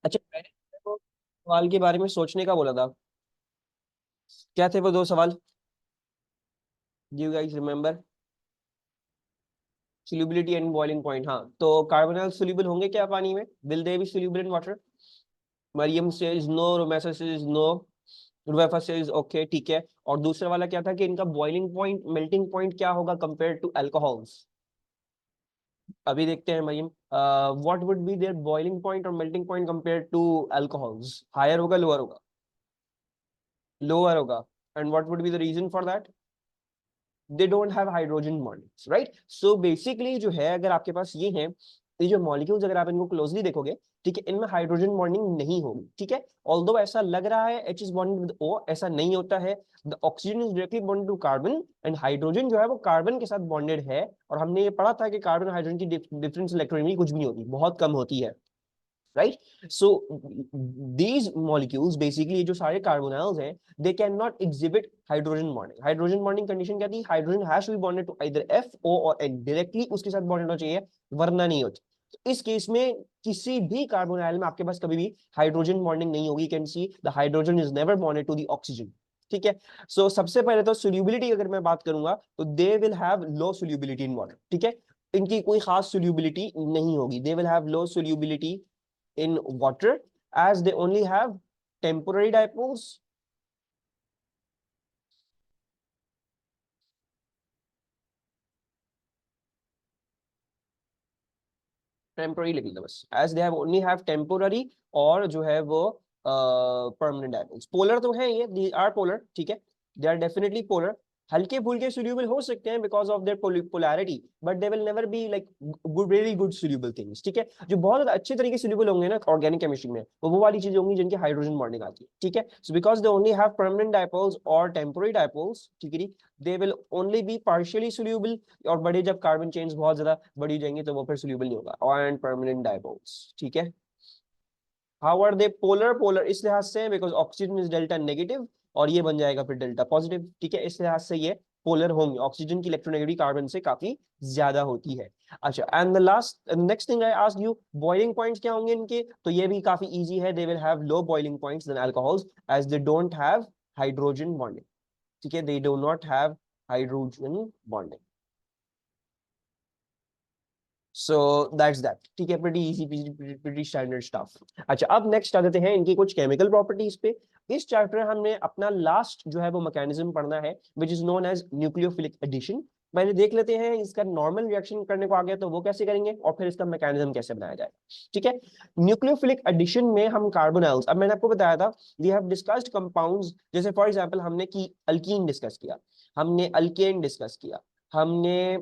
अच्छा, मैंने तो सवाल के बारे में सोचने का बोला था। क्या थे वो दो सवाल? You guys remember? Solubility and boiling point. हाँ, तो कार्बोनल सोल्यूबल होंगे क्या पानी में? Will they be soluble in water? Maryam says no, Romesa says no, Ruwaifa says okay, ठीक है। और दूसरा वाला क्या था कि इनका बॉइलिंग पॉइंट, मेल्टिंग पॉइंट क्या होगा कंपेयर टू अल्कोहल्स? अभी देखते हैं Maryam. What would be their boiling point और melting point compare to alcohols? Higher होगा, लोअर होगा? लोअर होगा। And what would be the reason for that? They don't have hydrogen bonds, right? So basically जो है, अगर आपके पास ये है, ये जो मॉलिक्यूल्स अगर आप इनको क्लोजली देखोगे, ठीक है, इनमें हाइड्रोजन बॉन्डिंग नहीं होगी, ठीक है। ऑल्दो ऐसा लग रहा है H is bonded with O, ऐसा नहीं होता है। The oxygen is directly bonded to carbon, and hydrogen जो है वो कार्बन के साथ बॉन्डेड है। और हमने ये पढ़ा था कि कार्बन हाइड्रोजन की डिफरेंस इलेक्ट्रॉनिक कुछ भी नहीं होती, बहुत कम होती है, right? So these molecules basically, ये जो सारे carbonyls हैं, they cannot exhibit hydrogen bonding. Hydrogen bonding condition क्या थी? Hydrogen has to be bonded to either F, O और N, directly उसके साथ bonded होना चाहिए, वरना नहीं होती। तो इस केस में किसी भी कार्बोनाइल में आपके पास कभी भी हाइड्रोजन बॉन्डिंग नहीं होगी। Can see the hydrogen is never bonded to the oxygen, ठीक है। सो सबसे पहले तो सोल्यूबिलिटी अगर मैं बात करूंगा तो they will have low solubility in water, ठीक है। इनकी कोई खास सोल्यूबिलिटी नहीं होगी, they will have low solubility in water as they only have temporary dipoles. Temporary लिख लेना बस, as they have only have temporary, और जो है वो परमानेंट डायपोल्स। पोलर तो है ये, दे आर पोलर, ठीक है, दे आर डेफिनेटली पोलर। हल्के फुल्के सोल्यूबल हो सकते हैं because of their polarity, but they will never be like good, very good soluble things, ठीक है। जो बहुत ज्यादा अच्छे तरीके से सोल्यूबल होंगे ना ऑर्गेनिक केमिस्ट्री में, वो वाली चीजें होंगी जिनकी हाइड्रोजन बॉन्डिंग आती है, ठीक है। So because they only have permanent dipoles और टेम्पोररी डायपोल्स, ठीक है, they will only be partially soluble. और बड़े जब कार्बन चेन्स बहुत ज्यादा बड़ी जाएंगी तो वो फिर सोल्यूबल नहीं होगा। एंड परमानेंट डायपोल्स, ठीक है। How are they polar? Polar इस लिहाज से because oxygen is delta negative, और ये बन जाएगा फिर डेल्टा पॉजिटिव, ठीक है। इस लिहाज से ये पोलर होंगे, ऑक्सीजन की इलेक्ट्रोनेगेटिविटी कार्बन से काफी ज्यादा होती है। अच्छा, and the last next thing I asked you, boiling points क्या होंगे इनके? तो ये भी काफी इजी है, they will have low boiling points than alcohols as they don't have hydrogen bonding, ठीक है, they do not have hydrogen bonding. So that's that, ठीक है, pretty easy, pretty standard stuff. अच्छा, अब नेक्स्ट आ जाते हैं इनकी कुछ केमिकल प्रॉपर्टीज पे। इस चैप्टर में हमने अपना लास्ट जो है वो मैकेनिज्म पढ़ना है, which is known as nucleophilic addition. पहले देख लेते हैं इसका नॉर्मल रिएक्शन करने को आ गया तो वो कैसे करेंगे, और फिर इसका मैकेनिज्म कैसे बनाया जाएगा, ठीक है। न्यूक्लियोफिलिक एडिशन में हम कार्बोनाइल्स, अब मैंने आपको बताया था वी हैव डिस्कस्ड कंपाउंड्स, जैसे फॉर एग्जांपल हमने की अल्कीन डिस्कस किया, हमने अल्केन डिस्कस किया, हमने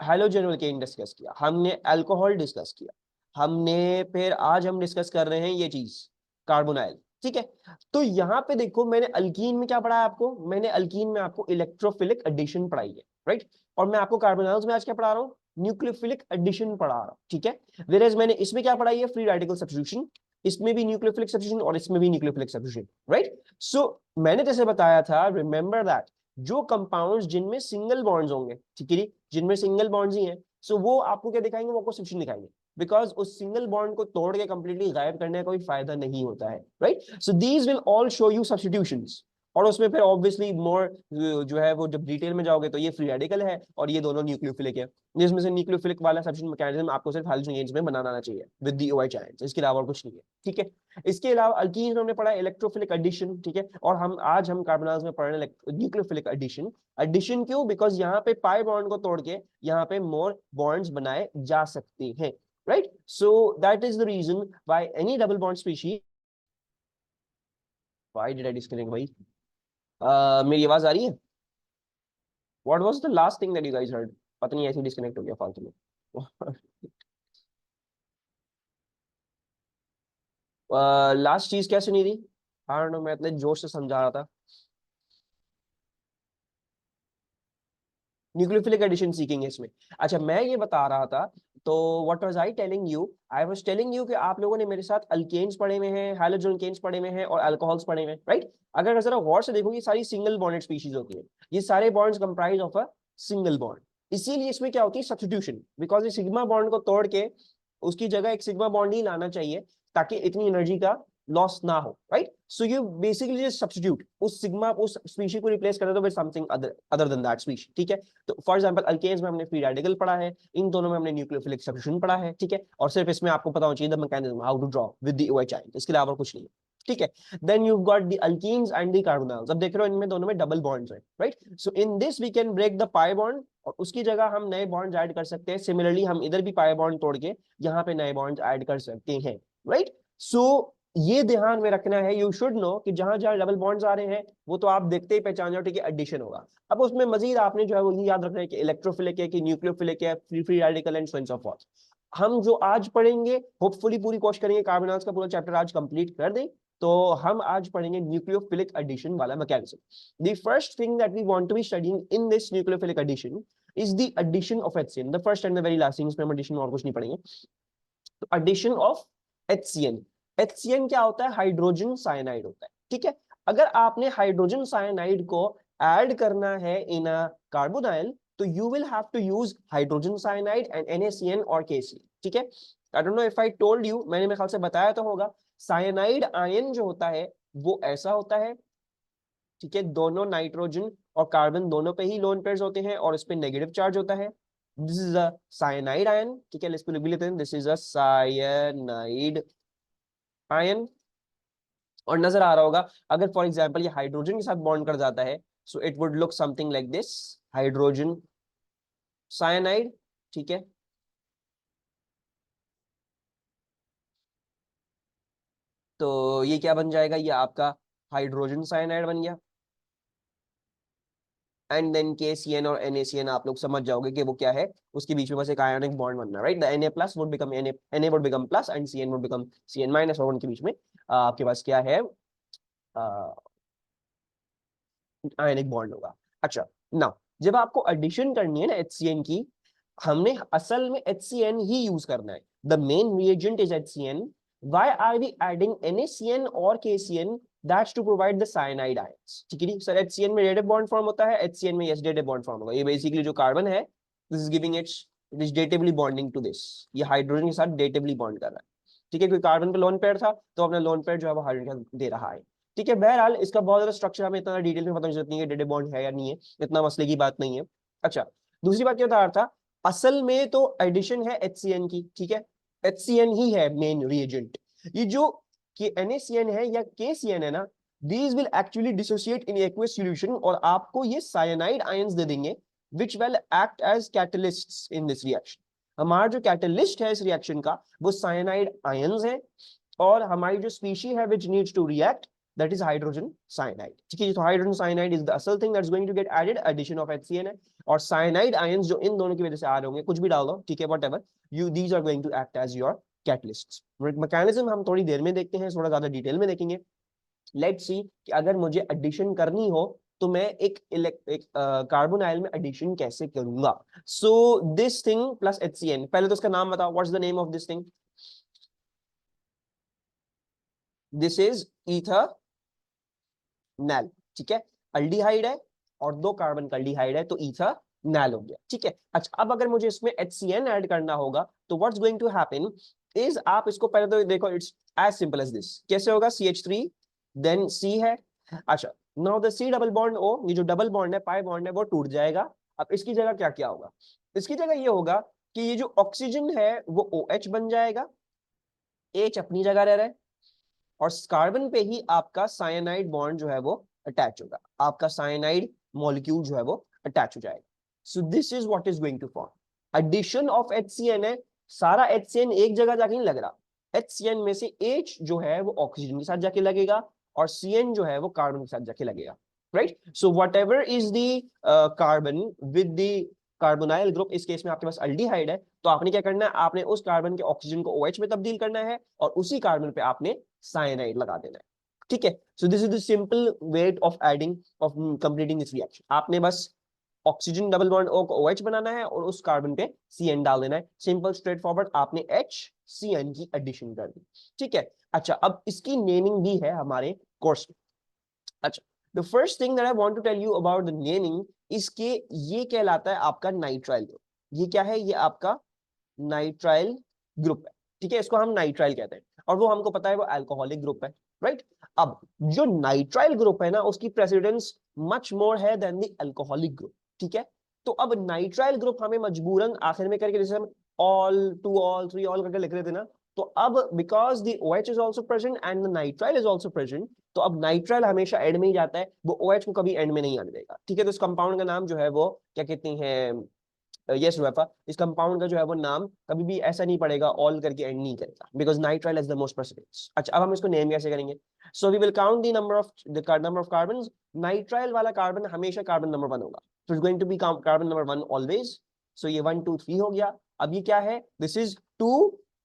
हेलोजन एल्केन डिस्कस किया, हमने अल्कोहल डिस्कस किया, हमने फिर आज हम डिस्कस कर रहे हैं ये चीज कार्बोनाइल, ठीक है। तो यहाँ पे देखो, मैंने अल्कीन में क्या पढ़ा है आपको? मैंने अल्कीन में आपको इलेक्ट्रोफिलिक एडिशन पढ़ाई है, राइट। और मैं आपको कार्बोनाइल्स में आज क्या पढ़ा रहा हूँ? न्यूक्लियोफिलिक एडिशन पढ़ा रहा हूँ, ठीक है। वेरएज मैंने इसमें क्या पढ़ाई है? Free radical substitution. इसमें भी न्यूक्लियोफिलिक सब्स्टिट्यूशन और इसमें भी न्यूक्लियोफिलिक सब्स्टिट्यूशन, राइट। सो मैंने जैसे बताया था, रिमेंबर दैट जो कंपाउंड्स जिनमें सिंगल बॉन्ड्स होंगे, ठीक है, जिनमें सिंगल बॉन्ड्स ही हैं, सो वो आपको क्या दिखाएंगे? वो आपको सब्स्टिट्यूशन दिखाएंगे, बिकॉज उस सिंगल बॉन्ड को तोड़ के कंप्लीटली गायब करने का कोई फायदा नहीं होता है, right. So these will all show you substitutions. और उसमें फिर ऑब्वियसली मोर जो है वो जब डिटेल में जाओगे तो ये फ्री रेडिकल है और ये दोनों न्यूक्लियोफिलिक है, जिसमें से न्यूक्लियोफिलिक वाला सब्स्टिट्यूशन मैकेनिज्म आपको सिर्फ हाइड्रोजन एजेंट्स में बनाना आना चाहिए विद दी OH आयंस, इसके अलावा और कुछ नहीं है, ठीक है। इसके अलावा अल्कीन में हमने पढ़ा इलेक्ट्रोफिलिक एडिशन, ठीक है। और हम कार्बोनाइल्स में पढ़ रहे हैं न्यूक्लियोफिलिक एडिशन। एडिशन क्यों? बिकॉज यहाँ पे पाई बॉन्ड को तोड़ के यहाँ पे मोर बॉन्ड्स बनाए जा सकते हैं, right. So that is the reason why any double bond species, why did I disconnect भाई? मेरी आवाज आ रही है? What was the last thing that you guys heard? पता नहीं ऐसे डिस्कनेक्ट हो गया फालतू में। लास्ट चीज क्या सुनी थी? हाँ, मैं इतने जोश से समझा रहा था। न्यूक्लियोफिलिक एडिशन सीखेंगे इसमें। अच्छा, मैं ये बता रहा था, तो what was I telling you? I was telling you कि आप लोगों ने मेरे साथ अल्केन्स पढ़े हुए हैं, हैलोजन एल्केन्स पढ़े हुए हैं और अल्कोहल्स पढ़े हुए हैं, राइट। अगर जरा गौर से देखो, ये सारी सिंगल बॉन्डेड स्पीशीज होती है, ये सारे bonds comprise of a single bond. इसीलिए इसमें क्या होती है? सब्स्टिट्यूशन, बिकॉज ये सिग्मा बॉन्ड को तोड़ के उसकी जगह एक सिग्मा बॉन्ड ही लाना चाहिए। ताकि इतनी एनर्जी का लॉस ना हो, right? So you basically just substitute उस सिग्मा, उस स्पीशीज को रिप्लेस कर देते हो with something other than that species, ठीक है? तो फॉर एग्जांपल अल्केन्स में हमने फ्री रेडिकल पढ़ा है, इन दोनों में हमने न्यूक्लियोफिलिक सब्स्टिट्यूशन पढ़ा है, ठीक है? और सिर्फ इसमें आपको पता होना चाहिए the mechanism how to draw with the OH ion, इसके अलावा कुछ नहीं है, ठीक है? Then you got the alkenes and the carbonyls. अब देख रहे हो इनमें दोनों में डबल बॉन्ड्स हैं, right? So in this we can break the pi bond और उसकी जगह हम नए बॉन्ड्स ऐड कर सकते हैं। सिमिलरली हम इधर भी पाई बॉन्ड तोड़ के यहाँ पे नए बॉन्ड्स ऐड कर सकते हैं, राइट? सो ये ध्यान में रखना है, यू शुड नो कि जहां जहां डबल बॉन्ड्स आ रहे हैं वो तो आप देखते ही पहचान जाओ, ठीक है? एडिशन होगा। अब उसमें मजीद आपने जो है वो ये याद रखना है कि इलेक्ट्रोफिलिक है कि न्यूक्लियोफिलिक है, free free radical and so on. हम जो आज पढ़ेंगे होपफुली पूरी कोशिश करेंगे कार्बोनाइल्स का पूरा चैप्टर आज कंप्लीट कर दें, तो हम आज पढ़ेंगे न्यूक्लियोफिलिक एडिशन वाला mechanism. The first thing that we want to be studying in this nucleophilic addition is the addition of HCN, the first and the very last thing. इसमें हम एडिशन और कुछ नहीं पढ़ेंगे। तो एडिशन ऑफ HCN, HCN क्या होता है? हाइड्रोजन साइनाइड होता है, ठीक है? अगर आपने हाइड्रोजन साइनाइड को ऐड करना है इन अ कार्बोनाइल, तो you will have to use hydrogen cyanide and NaCN और KCl, ठीक है? I don't know if I told you, मैंने मेरे ख्याल से बताया तो होगा, साइनाइड आयन जो होता है वो ऐसा होता है, ठीक है? दोनों नाइट्रोजन और कार्बन दोनों पे ही लोन पेयर्स होते हैं और इस पे नेगेटिव चार्ज होता है। This is a cyanide ion, ठीक है? इसको लिख लेते हैं, this is a cyanide ion. और नजर आ रहा होगा अगर फॉर एग्जांपल ये हाइड्रोजन के साथ बॉन्ड कर जाता है, so it would look something like this, hydrogen cyanide, ठीक है? तो ये क्या बन जाएगा? ये आपका हाइड्रोजन साइनाइड बन गया। एंड देन KCN और NaCN आप लोग समझ जाओगे कि वो क्या है, उसके बीच में बस एक आयोनिक बॉन्ड बनना, right? The Na plus would become Na would become plus and CN would become CN minus, और उनके बीच में आपके पास क्या है? आयनिक बॉन्ड होगा। अच्छा, नाउ जब आपको एडिशन करनी है ना HCN की, हमने असल में HCN ही यूज करना है। The main reagent is HCN। Why are we adding NaCN और KCN? That's to provide the cyanide ions, ठीक है? सर HCN में डेटिव बॉन्ड फॉर्म होता है, HCN में यस डेटिव बॉन्ड फॉर्म होगा। ये बेसिकली जो कार्बन है, this is giving it is datively bonding to this, ये हाइड्रोजन के साथ डेटिवली बॉन्ड कर रहा है, ठीक है? कोई कार्बन पे लोन पेयर था तो अपना लोन पेयर जो है वो हाइड्रोजन दे रहा है, ठीक है? बहरहाल इसका बहुत ज्यादा स्ट्रक्चर हमें इतना डिटेल में पता नहीं है, डेड बॉन्ड है या नहीं है, इतना मसले की बात नहीं है। अच्छा, दूसरी बात क्या बता रहा था, असल में तो एडिशन है HCN की, ठीक है? HCN ही है मेन रिएजेंट। ये जो कि NaCN है या KCN है ना, these will actually dissociate in aqueous solution और आपको ये साइनाइड आयंस दे देंगे which will act as catalysts in this reaction। हमारा जो कैटलिस्ट है इस रिएक्शन का वो साइनाइड आयंस है, और हमारी जो स्पीशी है which needs to react, that is hydrogen cyanide, ठीक है? तो हाइड्रोजन साइनाइड इज द असल thing that's going to get added, addition of HCN है। और साइनाइड आयंस जो इन दोनों की वजह से आ रहे होंगे, कुछ भी डाल दो, ठीक है? Whatever you, these are going to act as your catalysts. Mechanism हम थोड़ी देर में देखते हैं, थोड़ा ज्यादा डिटेल में देखेंगे। लेट्स सी कि अगर मुझे एडिशन करनी हो तो मैं एक कार्बोनाइल में एडिशन कैसे करूंगा। So this thing plus HCN, पहले तो उसका नाम बताओ, what's the name of this thing? This is ethanal, ठीक है? अल्डिहाइड है और दो कार्बन का अल्डिहाइड है, तो ईथर नैल हो गया, ठीक है? अच्छा, अब अगर मुझे इसमें HCN ऐड करना होगा तो what's going to happen is, आप इसको पहले तो देखो, it's as simple as this. कैसे होगा? CH3 देन C है। अच्छा, now the C double bond O, ये जो डबल बॉन्ड है, पाई बॉन्ड है, वो टूट जाएगा। अब इसकी जगह क्या क्या होगा? इसकी जगह ये होगा कि ये जो ऑक्सीजन है वो OH बन जाएगा, H अपनी जगह रह रहा है, और कार्बन पे ही आपका साइनाइड बॉन्ड जो है वो अटैच होगा, आपका साइनाइड मॉलिक्यूल जो है वो अटैच हो जाएगा। So this is what is going to form addition of HCN है। सारा HCN एक जगह जाके नहीं लग रहा, HCN में से H जो है वो ऑक्सीजन के साथ जाके लगेगा और CN जो है वो कार्बन के साथ जाके लगेगा, right? So what ever is the carbon with the carbonyl group, इस केस में आपके पास अल्डिहाइड है, तो आपने क्या करना है? आपने उस कार्बन के ऑक्सीजन को OH में तब्दील करना है और उसी कार्बन पे आपने साइनाइड लगा देना है, ठीक है? So this is the simple way of adding, of completing this reaction. आपने बस ऑक्सीजन डबल बॉन्ड O को OH बनाना है और उस कार्बन पे CN डाल देना है, सिंपल स्ट्रेट फॉरवर्ड, आपने HCN की एडिशन कर दी, ठीक है? अच्छा, अब इसकी नेमिंग भी है हमारे कोर्स में। अच्छा, the first thing that I want to tell you about the naming is के ये कहलाता है आपका नाइट्राइल ग्रुप। ये क्या है? ये आपका नाइट्राइल ग्रुप है, ठीक है? इसको हम नाइट्राइल कहते हैं। और वो हमको पता है वो अल्कोहलिक ग्रुप है, राइट। अब जो नाइट्राइल ग्रुप है ना, उसकी प्रेसिडेंस मच मोर है देन द अल्कोहलिक ग्रुप, ठीक है। तो अब नाइट्राइल ग्रुप हमें मजबूरन आखिर में करके, जैसे हम ol, two ol, three ol करके लिख रहे थे ना, तो अब because the OH is also present and the nitrile is also present, तो अब नाइट्राइल हमेशा एंड में ही जाता है, वो OH को कभी एंड में नहीं आने देगा, ठीक है। तो इस कंपाउंड का नाम जो है वो क्या कहते हैं, यस वेफा, इस कंपाउंड का जो है वो नाम कभी भी ऐसा नहीं पड़ेगा, ऑल करके एंड नहीं करेगा, because nitrile is the most precedence. अच्छा, अब हम इसको नेम कैसे करेंगे? So we will count the number of carbon. Nitrile वाला कार्बन हमेशा कार्बन नंबर 1 होगा, so it's going to be carbon number 1 always। so ये 1 2 3 हो गया। अब ये क्या है, दिस इज 2,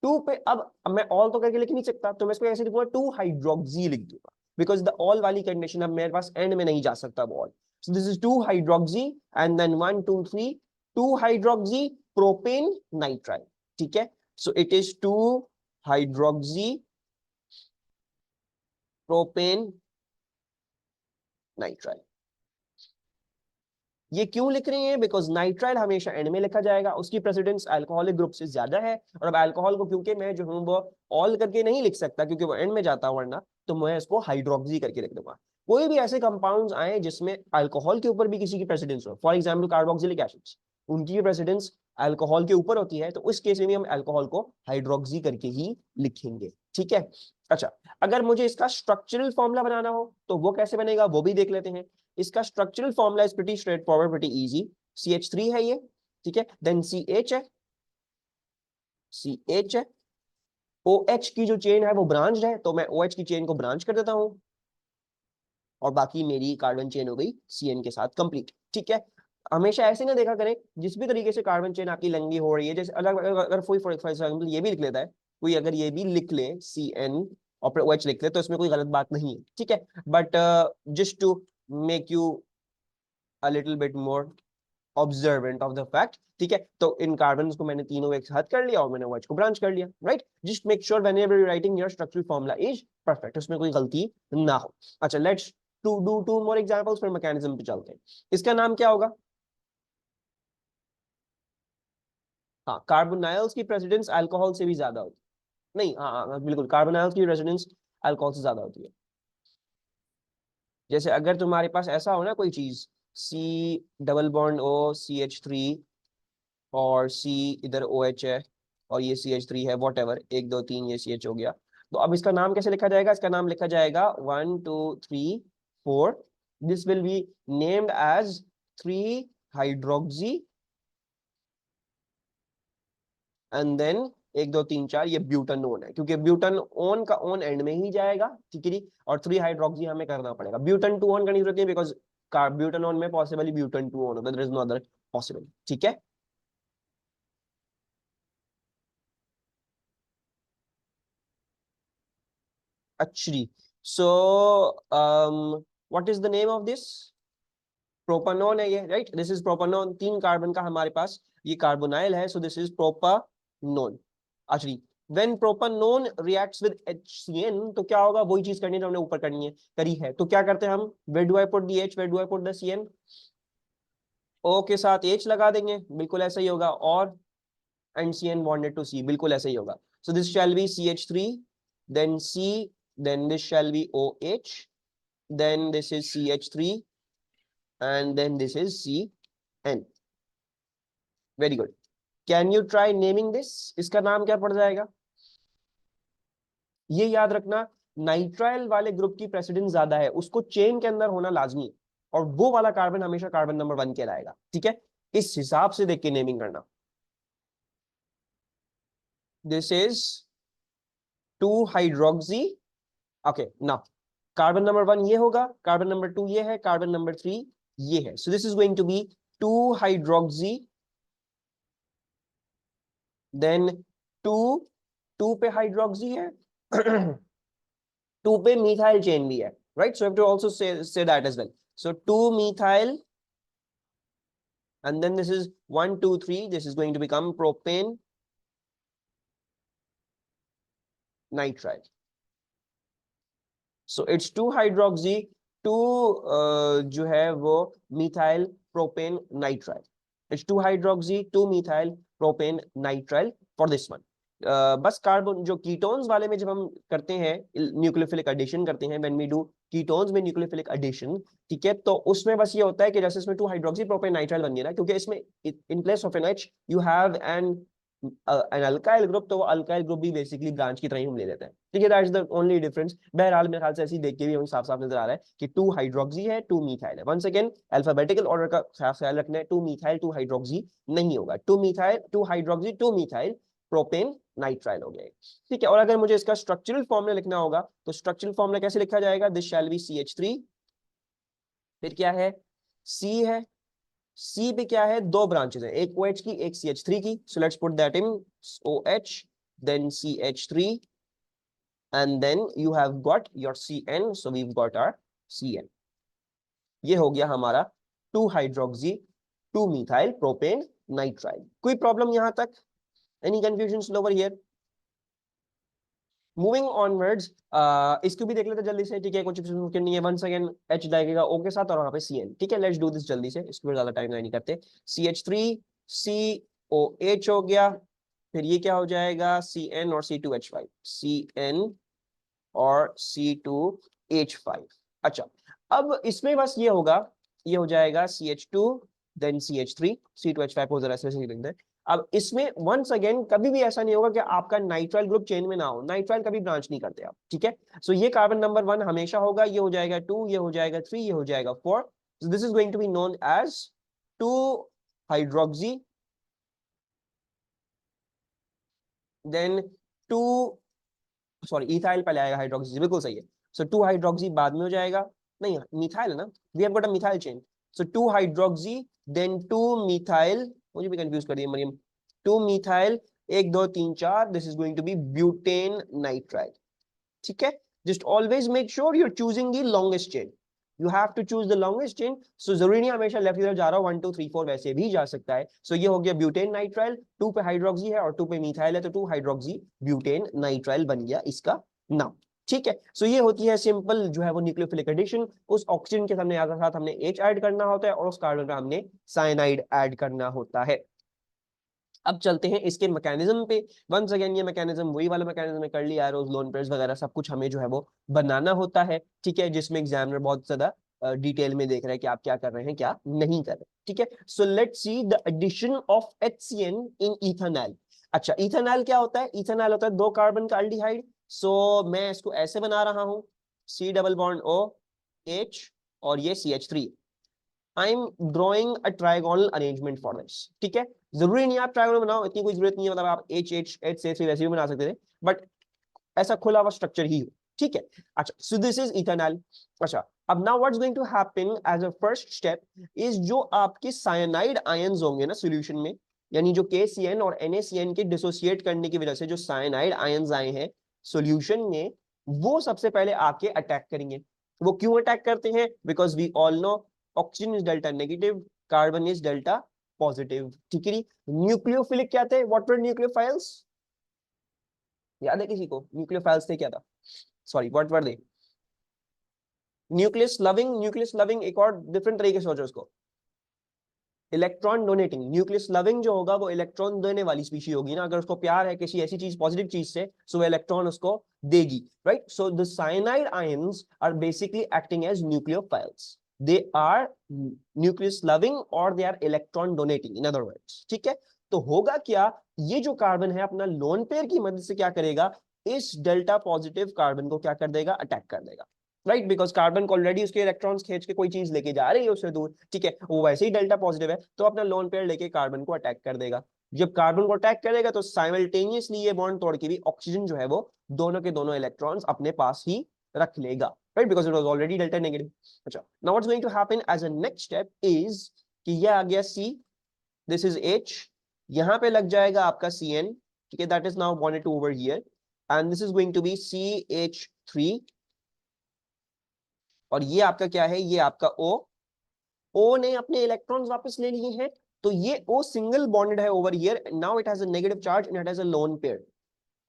2 पे अब मैं ऑल तो करके लिख नहीं सकता, तो मैं इसको ऐसे लिखूंगा 2 हाइड्रोक्सी लिख दूंगा, बिकॉज द ऑल वाली कंडीशन अब मेरे पास एंड में नहीं जा सकता वो ol. So this is 2 hydroxy and then 1 2 3 2 hydroxy propane nitrile, ठीक है। So it is 2 hydroxy propane nitrile. ये क्यों लिख रही है? बिकॉज नाइट्राइल हमेशा एंड में लिखा जाएगा, उसकी प्रेसिडेंस अल्कोहलिक ग्रुप से ज्यादा है, और अब अल्कोहल को क्योंकि मैं जो हूँ वो ऑल करके नहीं लिख सकता क्योंकि वो एंड में जाता है वरना, तो मैं इसको हाइड्रोक्सी करके लिख दूंगा। कोई भी ऐसे कंपाउंड्स आए जिसमें अल्कोहल के ऊपर भी किसी की प्रेसिडेंस हो, फॉर एग्जाम्पल कार्बोक्सिलिक एसिड्स, उनकी प्रेसिडेंस अल्कोहल के ऊपर होती है, तो उस केस में भी हम अल्कोहल को हाइड्रोक्सी करके ही लिखेंगे, ठीक है। अच्छा, अगर मुझे इसका स्ट्रक्चरल फॉर्मूला बनाना हो तो वो कैसे बनेगा, वो भी देख लेते हैं। इसका structural formula is pretty straight forward, pretty easy. CH3 है ये, ठीक है, देन CH है, CH है, OH की जो चेन है वो ब्रांच है, तो मैं OH की चेन को ब्रांच कर देता हूं, और बाकी मेरी कार्बन चेन हो गई CN के साथ कंप्लीट, ठीक है। हमेशा ऐसे ना देखा करें, जिस भी तरीके से कार्बन चेन आपकी लंबी हो रही है, जैसे अलग अगर कोई फॉर एग्जाम्पल ये भी लिख लेता है, कोई अगर ये भी लिख ले CN और फिर OH लिख ले, तो इसमें कोई गलत बात नहीं है, ठीक है। But just to make you a little bit more observant of the fact, ठीक है। तो इन कार्बन को मैंने तीनों एक साथ कर लिया और मैंने OH को ब्रांच कर लिया, right. Just make sure whenever you're writing your structural formula is perfect, उसमें कोई गलती ना हो। अच्छा, let's to do two more examples, फिर मैकेनिज्म पे चलते हैं। इसका नाम क्या होगा? हाँ, कार्बोनाइल्स की प्रेसिडेंस अल्कोहल से भी ज्यादा होती है। नहीं, हाँ हाँ बिल्कुल, कार्बोनाइल्स की प्रेसिडेंस अल्कोहल से ज्यादा होती है। जैसे अगर तुम्हारे पास ऐसा हो ना कोई चीज, C double bond O CH3, और C इधर OH है, और ये CH3 है, वॉट एवर, 1 2 3 ये CH हो गया, तो अब इसका नाम कैसे लिखा जाएगा? इसका नाम लिखा जाएगा 1 2 3 4, this will be named as 3 hydroxy, and then 1 2 3 4 ये ब्यूटानोन है, क्योंकि ब्यूटन ओन का ओन एंड में ही जाएगा, ठीक है जी। और 3 हाइड्रोक्सी हमें करना पड़ेगा, ब्यूटन 2 ऑन करनी जरूरत है, बिकॉज ब्यूटानोन में पॉसिबली ब्यूटन 2 ऑन होता है, there is no other possible, ठीक है। Actually, so what is the name of this? Propanone है ये, right, this is propanone. 3 carbon का हमारे पास ये कार्बोनाइल है, so this is propanone. Actually when propanone reacts with HCN, तो क्या होगा? वही चीज करनी है जो हमने ऊपर करनी है, करी है, तो क्या करते हैं हम? Where do I put the H, where do I put the CN? O के साथ H लगा देंगे, बिल्कुल ऐसा ही होगा, और and CN bonded to C, बिल्कुल ऐसा ही होगा। So this shall be CH3, then C, then this shall be OH, then this is CH3, and then this is CN. Very good. Can you try naming this? इसका नाम क्या पड़ जाएगा? ये याद रखना, नाइट्राइल वाले ग्रुप की प्रेसिडेंस ज्यादा है, उसको चेन के अंदर होना लाजमी है, और वो वाला कार्बन हमेशा कार्बन नंबर 1 कहलाएगा, ठीक है। इस हिसाब से देख के नेमिंग करना। दिस इज 2 हाइड्रोक्सी, ओके ना, कार्बन नंबर 1 ये होगा, कार्बन नंबर 2 ये है, कार्बन नंबर 3 ये है, so this is going to be 2 hydroxy, then 2, 2 पे हाइड्रोक्सी है, 2 पे मिथाइल चेन भी है, right, so have to also say that as well. सो 2 methyl, and then this is 1 2 3, this is going to become propane nitrile, so it's 2 hydroxy, 2 जो है वो methyl propane nitrile, it's 2 hydroxy 2 methyl propane nitrile for this one। बस carbon जो ketones वाले में जब हम करते हैं न्यूक्लियोफिलिक एडिशन करते हैं, व्हेन वी डू कीटोन्स में न्यूक्लियोफिलिक एडिशन, ठीक है, तो उसमें बस ये होता है कि जैसे इसमें 2 हाइड्रोक्सी प्रोपेन नाइट्राइल बन गया ना, क्योंकि इसमें in place of N H you have an alkyl group, तो वो अल्काइल ग्रुप भी बेसिकली ब्रांच की तरह ही हम ले लेते हैं, ठीक है, that is the only difference. बहरहाल मेरे ख्याल से ऐसे देख के भी हमें साफ साफ नजर आ रहा है कि 2 हाइड्रोक्सी है, 2 मीथाइल है। वंस अगेन अल्फाबेटिकल ऑर्डर का ख्याल रखना है, 2 मीथाइल 2 हाइड्रोक्सी नहीं होगा, 2 methyl 2 hydroxy 2 methyl propane nitrile हो गया, ठीक है। और अगर मुझे इसका स्ट्रक्चरल फॉर्मूला लिखना होगा तो स्ट्रक्चरल फॉर्मूला कैसे लिखा जाएगा, दिस शैल बी CH3, फिर क्या है C है, C पे क्या है, 2 ब्रांचेस है, एक OH की एक CH3 की, so let's put that in OH then CH3 and then you have got your CN, so we've got our CN। ये हो गया हमारा 2 हाइड्रोक्सी 2 मिथाइल प्रोपेन नाइट्राइल। कोई प्रॉब्लम यहां तक, any confusion over here? Moving onwards, इसको भी देख लेते जल्दी से, ठीक है, कुछ मुमकिन नहीं है। वंस अगेन H लगेगा O के साथ और वहां पे CN, ठीक है, लेट्स डू दिस जल्दी से, इसको भी ज्यादा टाइम नहीं करते। CH3 COH हो गया, फिर ये क्या हो जाएगा CN और C2H5, CN और C2H5। अच्छा, अब इसमें बस ये होगा, ये हो जाएगा CH2 देन CH3 C2H5 को जरा ऐसे लिख देते हैं। अब इसमें वंस अगेन कभी भी ऐसा नहीं होगा कि आपका नाइट्राइल ग्रुप चेन में ना हो, नाइट्राइल कभी ब्रांच नहीं करते आप, ठीक है। सो ये कार्बन नंबर 1 हमेशा होगा, ये हो जाएगा 2, ये हो जाएगा 3, ये हो जाएगा 4। So this is going to be known as 2 hydroxy then 2, sorry ethyl पहले आएगा, हाइड्रोक्सी बिल्कुल सही है। सो 2 हाइड्रोक्सी बाद में हो जाएगा, नहीं मिथाइल है ना, we have got a methyl chain. So 2 hydroxy then 2 methyl, मुझे भी कंफ्यूज कर दिया Maryam, 2 methyl 1 2 3 4, this is going to be butanenitrile, ठीक है। Just always make sure you are choosing the longest chain, you have to choose the longest chain. So जरूरी नहीं हमेशा left की तरफ जा रहा हो, 1 2 3 4 वैसे भी जा सकता है। सो ये हो गया ब्यूटेन नाइट्राइल, 2 पे हाइड्रोक्सी है और 2 पे मिथाइल है, तो 2 हाइड्रोक्सी ब्यूटेन नाइट्राइल बन गया इसका नाम, ठीक है। सो ये होती है सिंपल जो है वो न्यूक्लियोफिलिक एडिशन। उस ऑक्सीजन के साथ हमने H ऐड करना होता है और उस कार्बन पे हमने साइनाइड ऐड करना होता है। अब चलते हैं इसके मैकेनिज्म पे। वंस अगेन ये मैकेनिज्म वही वाला मैकेनिज्म कर लिया, रोज लोन पेयर्स वगैरह सब कुछ हमें जो है वो बनाना होता है, ठीक है, जिसमें एग्जामिनर बहुत ज्यादा डिटेल में देख रहे हैं कि आप क्या कर रहे हैं क्या नहीं कर रहे, ठीक है। So let's see the addition of HCN in ethanol. अच्छा, इथेनॉल क्या होता है, इथेनॉल होता है 2 कार्बन का अल्डिहाइड। सो मैं इसको ऐसे बना रहा हूं, C double bond O H और ये CH3। I am drawing a trigonal arrangement for this, ठीक है। जरूरी नहीं आप ट्रायगोनल बनाओ, इतनी कोई जरूरत नहीं है, मतलब आप H से वैसे भी बना सकते थे, बट ऐसा खुला हुआ स्ट्रक्चर ही हो, ठीक है। अच्छा, सो दिस इज इथेनॉल। अच्छा, अब now what's going to happen as a first step is जो आपके साइनाइड आयंस होंगे ना सॉल्यूशन में, यानी जो KCN और NaCN के डिसोसिएट करने की वजह से जो साइनाइड आयंस आए हैं सॉल्यूशन में, वो सबसे पहले आके अटैक करेंगे। वो क्यों अटैक करते हैं, because we all know oxygen is delta negative, carbon is delta positive, ठीक है। न्यूक्लियोफिलिक क्या थे, व्हाट वर न्यूक्लियोफाइल्स, याद है किसी को न्यूक्लियोफाइल्स थे क्या था, sorry what were they, nucleus loving, nucleus loving एक और डिफरेंट तरीके से सोचो उसको, इलेक्ट्रॉन डोनेटिंग। न्यूक्लियस लविंग जो होगा वो इलेक्ट्रॉन देने वाली स्पीशी होगी ना, अगर उसको प्यार है किसी ऐसी चीज पॉजिटिव चीज से, सो वो इलेक्ट्रॉन उसको देगी, right. So the cyanide ions are basically acting as nucleophiles, they are nucleus loving और they are electron donating in other words, ठीक है। तो होगा क्या, ये जो कार्बन है अपना लोन पेयर की मदद से क्या करेगा, इस डेल्टा पॉजिटिव कार्बन को क्या कर देगा, अटैक कर देगा, राइट, बिकॉज कार्बन को ऑलरेडी उसके इलेक्ट्रॉन्स खींच के कोई चीज लेके जा रही है उससे दूर, ठीक है, वो वैसे ही डेल्टा पॉजिटिव है तो अपना लोन पेयर लेके कार्बन को अटैक कर देगा। जब कार्बन को अटैक करेगा तो साइमल्टेनियसली ये बॉन्ड तोड़ के भी ऑक्सीजन जो है वो दोनों के दोनों इलेक्ट्रॉन्स अपने पास ही रख लेगा, right, because it was already delta negative. अच्छा, now what's going to happen as a next step is कि ये आ गया C, दिस इज H, यहां पे लग जाएगा आपका CN, ठीक है, that is now bonded to over here and this is going to be CH3 और ये आपका क्या है, ये आपका O ने अपने इलेक्ट्रॉन्स वापस ले लिए हैं, तो ये O सिंगल बॉन्डेड है over here, now it has a negative charge and it has a lone pair,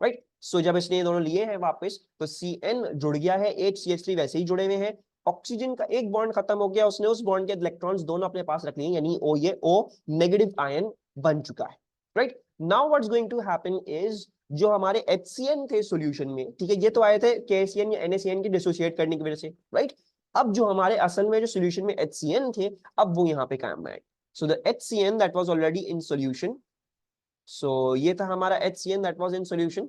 right. So जब इसने दोनों लिए हैं वापस तो CN जुड़ गया है, HCH3 वैसे ही जुड़े हुए हैं, ऑक्सीजन का एक बॉन्ड खत्म हो गया, उसने उस बॉन्ड के इलेक्ट्रॉन्स दोनों अपने पास रख लिए, यानी ये O नेगेटिव आयन बन चुका है, right. Now what's going to happen is जो हमारे HCN थे सॉल्यूशन में, ठीक है, ये तो आए थे KCN या NaCN की डिसोसिएट करने की वजह से, राइट। अब जो हमारे असल में जो सॉल्यूशन में HCN थे, अब वो यहाँ पे काम आए। So the HCN that was already in solution, so ये था हमारा HCN that was in solution.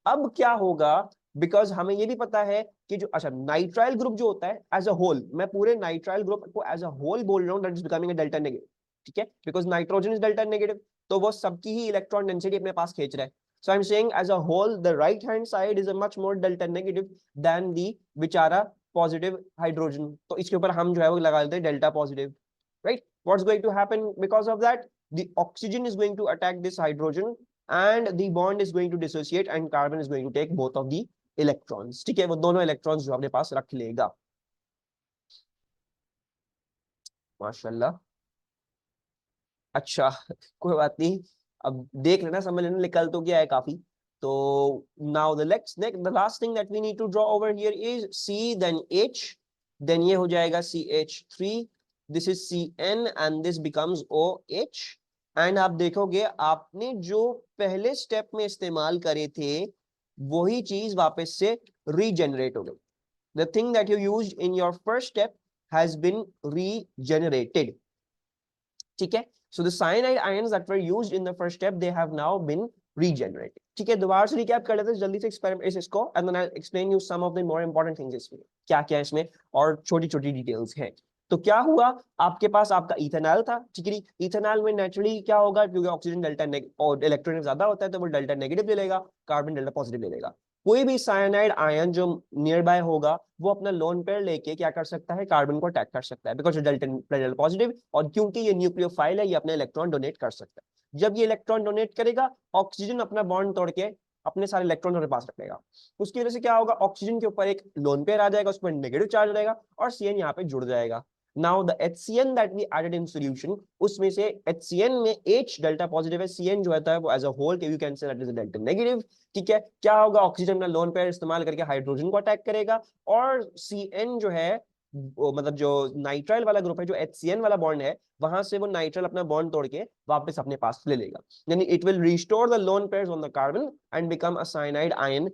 अब क्या होगा, बिकॉज हमें ये भी पता है कि जो अच्छा नाइट्राइल ग्रुप जो होता है एज अ होल, मैं पूरे नाइट्राइल ग्रुप को एज अ होल बोल रहा हूँ, that is becoming a delta negative, ठीक है, because nitrogen is delta negative, तो वो सबकी ही इलेक्ट्रॉन डेंसिटी अपने पास खींच रहा है। So I'm saying as a whole, the right hand side is a much more delta negative than the बिचारा positive hydrogen. तो इसके ऊपर हम जो है वो लगा देते हैं delta positive, right? What's going to happen because of that? The oxygen is going to attack this hydrogen and the bond is going to dissociate and carbon is going to take both of the electrons. ठीक है, वो दोनों electrons जो अपने पास रख लेगा। माशाल्लाह। अच्छा कोई बात नहीं, अब देख लेना, समझ लेना, निकल तो गया है काफी। तो now the the last thing that we need to draw over here is C then H, then ये हो जाएगा CH3, this is Cn and this becomes OH। And आप देखोगे आपने जो पहले स्टेप में इस्तेमाल करे थे वही चीज वापस से रीजनरेट हो गई। The thing that you used in your first step has been regenerated, ठीक है। So the cyanide ions that were used in the first step, they have now been regenerated, ठीक है। दोबारा से रिकैप कर लेते हैं जल्दी से एक्सपेरिमेंट इसको, and then I'll explain you some of the more important things इसमें क्या क्या इसमें और छोटी छोटी डिटेल्स हैं। तो क्या हुआ, आपके पास आपका इथेनॉल था, ठीक है। इथेनॉल में नेचुरली क्या होगा, क्योंकि ऑक्सीजन डेल्टा और इलेक्ट्रॉन ज्यादा होता है तो वो डेल्टा नेगेटिव ले लेगा, कार्बन डेल्टा पॉजिटिव ले लेगा। कोई भी साइनाइड आयन जो नियर बाय होगा वो अपना लोन पेयर लेके क्या कर सकता है, कार्बन को अटैक कर सकता है, बिकॉज डेल्टा पॉजिटिव, और क्योंकि ये न्यूक्लियोफाइल है ये अपने इलेक्ट्रॉन डोनेट कर सकता है। जब ये इलेक्ट्रॉन डोनेट करेगा, ऑक्सीजन अपना बॉन्ड तोड़ के अपने सारे इलेक्ट्रॉन अपने पास रख लेगा। उसकी वजह से क्या होगा, ऑक्सीजन के ऊपर एक लोन पेयर आ जाएगा, उसमें नेगेटिव चार्ज रहेगा और CN यहाँ पे जुड़ जाएगा। Now the HCN that we added in solution, उसमें से HCN में H डेल्टा पॉजिटिव है, CN जो होता है वो as a whole you can say that is delta negative, ठीक है। क्या होगा, ऑक्सीजन अपना लोन पेयर इस्तेमाल करके हाइड्रोजन को अटैक करेगा, और CN जो है मतलब जो नाइट्राइल वाला ग्रुप है, जो HCN वाला बॉन्ड है, वहां से वो नाइट्राइल अपना बॉन्ड तोड़ के वापस अपने पास ले लेगा, यानी it will restore the lone pairs on the carbon and become a cyanide ion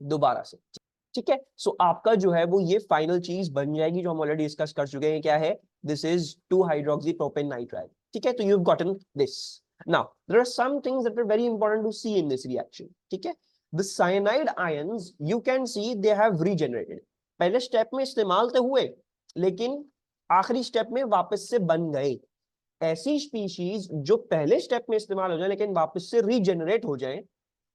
दोबारा से, ठीक है। सो आपका जो है वो ये फाइनल चीज बन जाएगी जो हम ऑलरेडी डिस्कस कर चुके हैं। क्या है, this is 2 hydroxy propane nitrile, ठीक है। तो you have gotten this. Now there are some things that are very important to see in this reaction, ठीक है। The cyanide ions you can see they have regenerated, पहले step में इस्तेमाल तो हुए लेकिन आखिरी स्टेप में वापस से बन गए। ऐसी स्पीशीज जो पहले स्टेप में इस्तेमाल हो जाए लेकिन वापस से रीजनरेट हो जाए,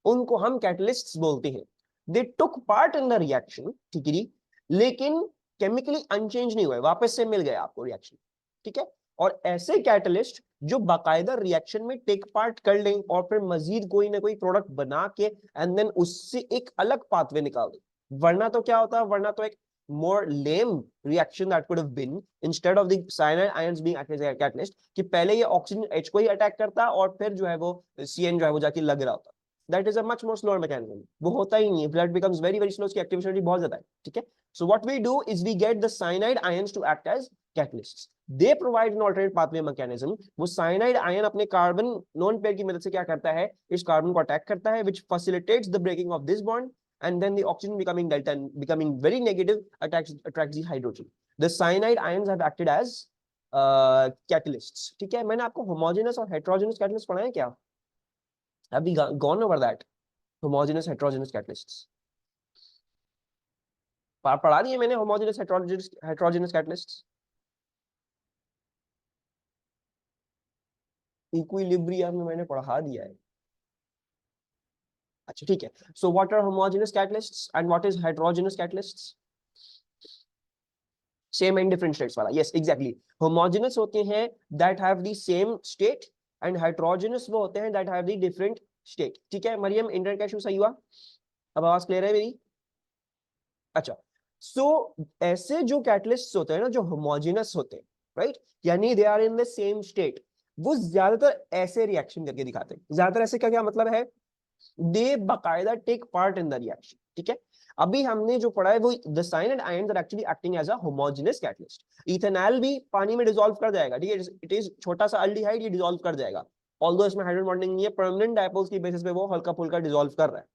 उनको हम कैटलिस्ट्स बोलते हैं। They took part in the reaction, ठीक है, लेकिन केमिकली अनचेंज नहीं हुए, वापस से मिल गया आपको रिएक्शन, ठीक है। और ऐसे कैटलिस्ट जो बाकायदा रिएक्शन में टेक पार्ट कर लें और फिर मजीद कोई ना कोई प्रोडक्ट बना के एंड देन उससे एक अलग पाथवे निकाल दें, वरना तो क्या होता है, वरना तो एक more lame reaction that could have been instead of the cyanide ions being acted as a catalyst कि पहले ये ऑक्सीजन H को ही अटैक करता और फिर जो है वो CN जो है वो जाके लग रहा होता। That is a much more slower mechanism, वो होता ही नहीं है, blood becomes very very slow, उसकी एक्टिविटी बहुत ज्यादा है, ठीक है। So what we do is we get the cyanide ions to act as catalysts. They provide an alternate pathway mechanism. वो cyanide ion अपने कार्बन lone pair की मदद से क्या करता है, इस कार्बन को अटैक करता है, which facilitates the breaking of this bond, and then the oxygen becoming delta, becoming very negative, attracts the hydrogen. The cyanide ions have acted as catalysts, ठीक है। मैंने आपको homogeneous और heterogeneous catalysts पढ़ाए क्या, अभी gone over that, homogeneous heterogeneous catalysts पढ़ा दिए मैंने, homogeneous heterogeneous catalysts, इक्विलिब्रियम में मैंने पढ़ा दिया है। अच्छा ठीक है, so what are homogeneous catalysts and what is heterogeneous catalysts? Same and different states वाला, यस एग्जैक्टली। होमोजेनस होते हैं that have the same state and heterogeneous वो होते हैं that have the different state, ठीक है। मरियम इंटरनेट का इशू सही हुआ, अब आवाज क्लियर है मेरी? अच्छा, सो ऐसे जो कैटलिस्ट्स होते हैं ना जो होमोजेनस होते हैं, राइट, यानी they are in the same state, वो ज्यादातर ऐसे रिएक्शन करके दिखाते हैं। ज्यादातर ऐसे का क्या मतलब है, दे बाकायदा take part in the reaction, ठीक है। अभी हमने जो पढ़ा है वो the cyanide ions are actually acting as a homogeneous catalyst. Ethanol भी पानी में डिसॉल्व कर जाएगा, ठीक है, इट इज छोटा सा अल्डिहाइड, ये डिसॉल्व कर जाएगा, ऑल्दो इसमें हाइड्रोजन बॉन्डिंग नहीं है, परमानेंट डायपोल्स की बेसिस पे वो हल्का फुल्का डिसॉल्व कर रहा है।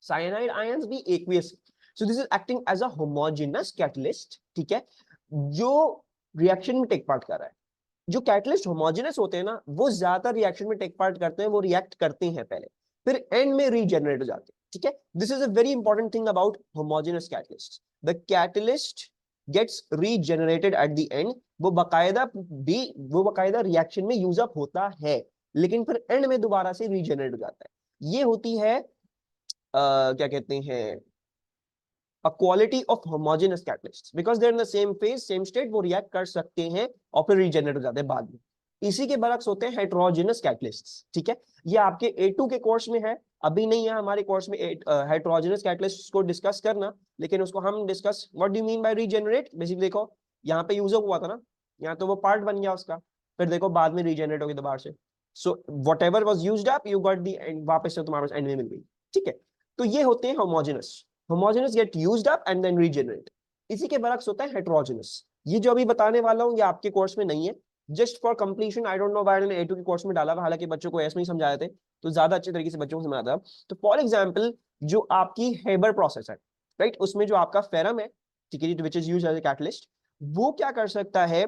साइनाइड आयंस भी aqueous, so this is acting as a homogeneous catalyst, ठीक है, जो रिएक्शन में टेक पार्ट कर रहा है। जो कैटलिस्ट होमोजेनस होते हैं ना, वो ज्यादा रिएक्शन में टेक पार्ट करते हैं, वो रिएक्ट करते हैं पहले, फिर एंड में रीजनरेट हो जाते हैं, ठीक है। This is a very important thing about homogeneous catalyst, the catalyst gets regenerated at the end, वो बकायदा रिएक्शन में यूज अप होता है, लेकिन फिर एंड में दोबारा से रीजनरेट हो जाता है। ये होती है क्या कहते हैं, a quality of homogeneous catalysts, because they're in the same phase same state, वो रिएक्ट कर सकते हैं और फिर रीजनरेट हो जाते हैं बाद में। इसी के बरक्स होते हैं हेटेरोजेनस कैटलिस्ट्स, ठीक है। ये आपके A2 के कोर्स में है, अभी नहीं है हमारे कोर्स में हेटेरोजेनस कैटलिस्ट्स को डिस्कस करना, लेकिन उसको हम discuss, what do you mean by regenerate. Basically देखो यहाँ पे यूज हुआ था ना, यहाँ तो वो पार्ट बन गया उसका, फिर देखो बाद में रीजनरेट होगी दोबारा से, so whatever was used up you got the वापस से तुम्हारे पास एंड में मिल गई, ठीक है। तो ये होते हैं homogeneous, homogeneous get used up and then regenerate. इसी के बरक्स होता है हेटेरोजेनस। ये जो अभी बताने वाला हूँ ये आपके कोर्स में नहीं है, just for completion, I don't know why मैंने A2 के कोर्स में डाला, हालांकि बच्चों को ऐसे में ही समझाए थे तो ज्यादा अच्छे तरीके से बच्चों को समझाता। तो फॉर एग्जांपल जो आपकी हेबर प्रोसेस है, राइट, उसमें जो आपका फेरम है, ठीक है, which is used as a catalyst, वो क्या कर सकता है,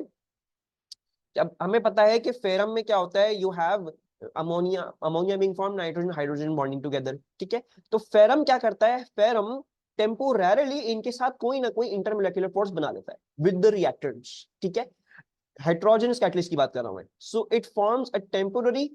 अब हमें पता है कि फेरम में क्या होता है, you have ammonia, ammonia being form, nitrogen hydrogen bonding together, ठीक है। तो फेरम क्या करता है, फेरम टेम्पोरली इनके साथ कोई ना कोई इंटरमोलेक्युलर फोर्स बना लेता है विद द रिएक्टेंट्स, ठीक है। हेटेरोजेनस कैटलिस्ट की बात कर रहा हूं मैं, so it forms a temporary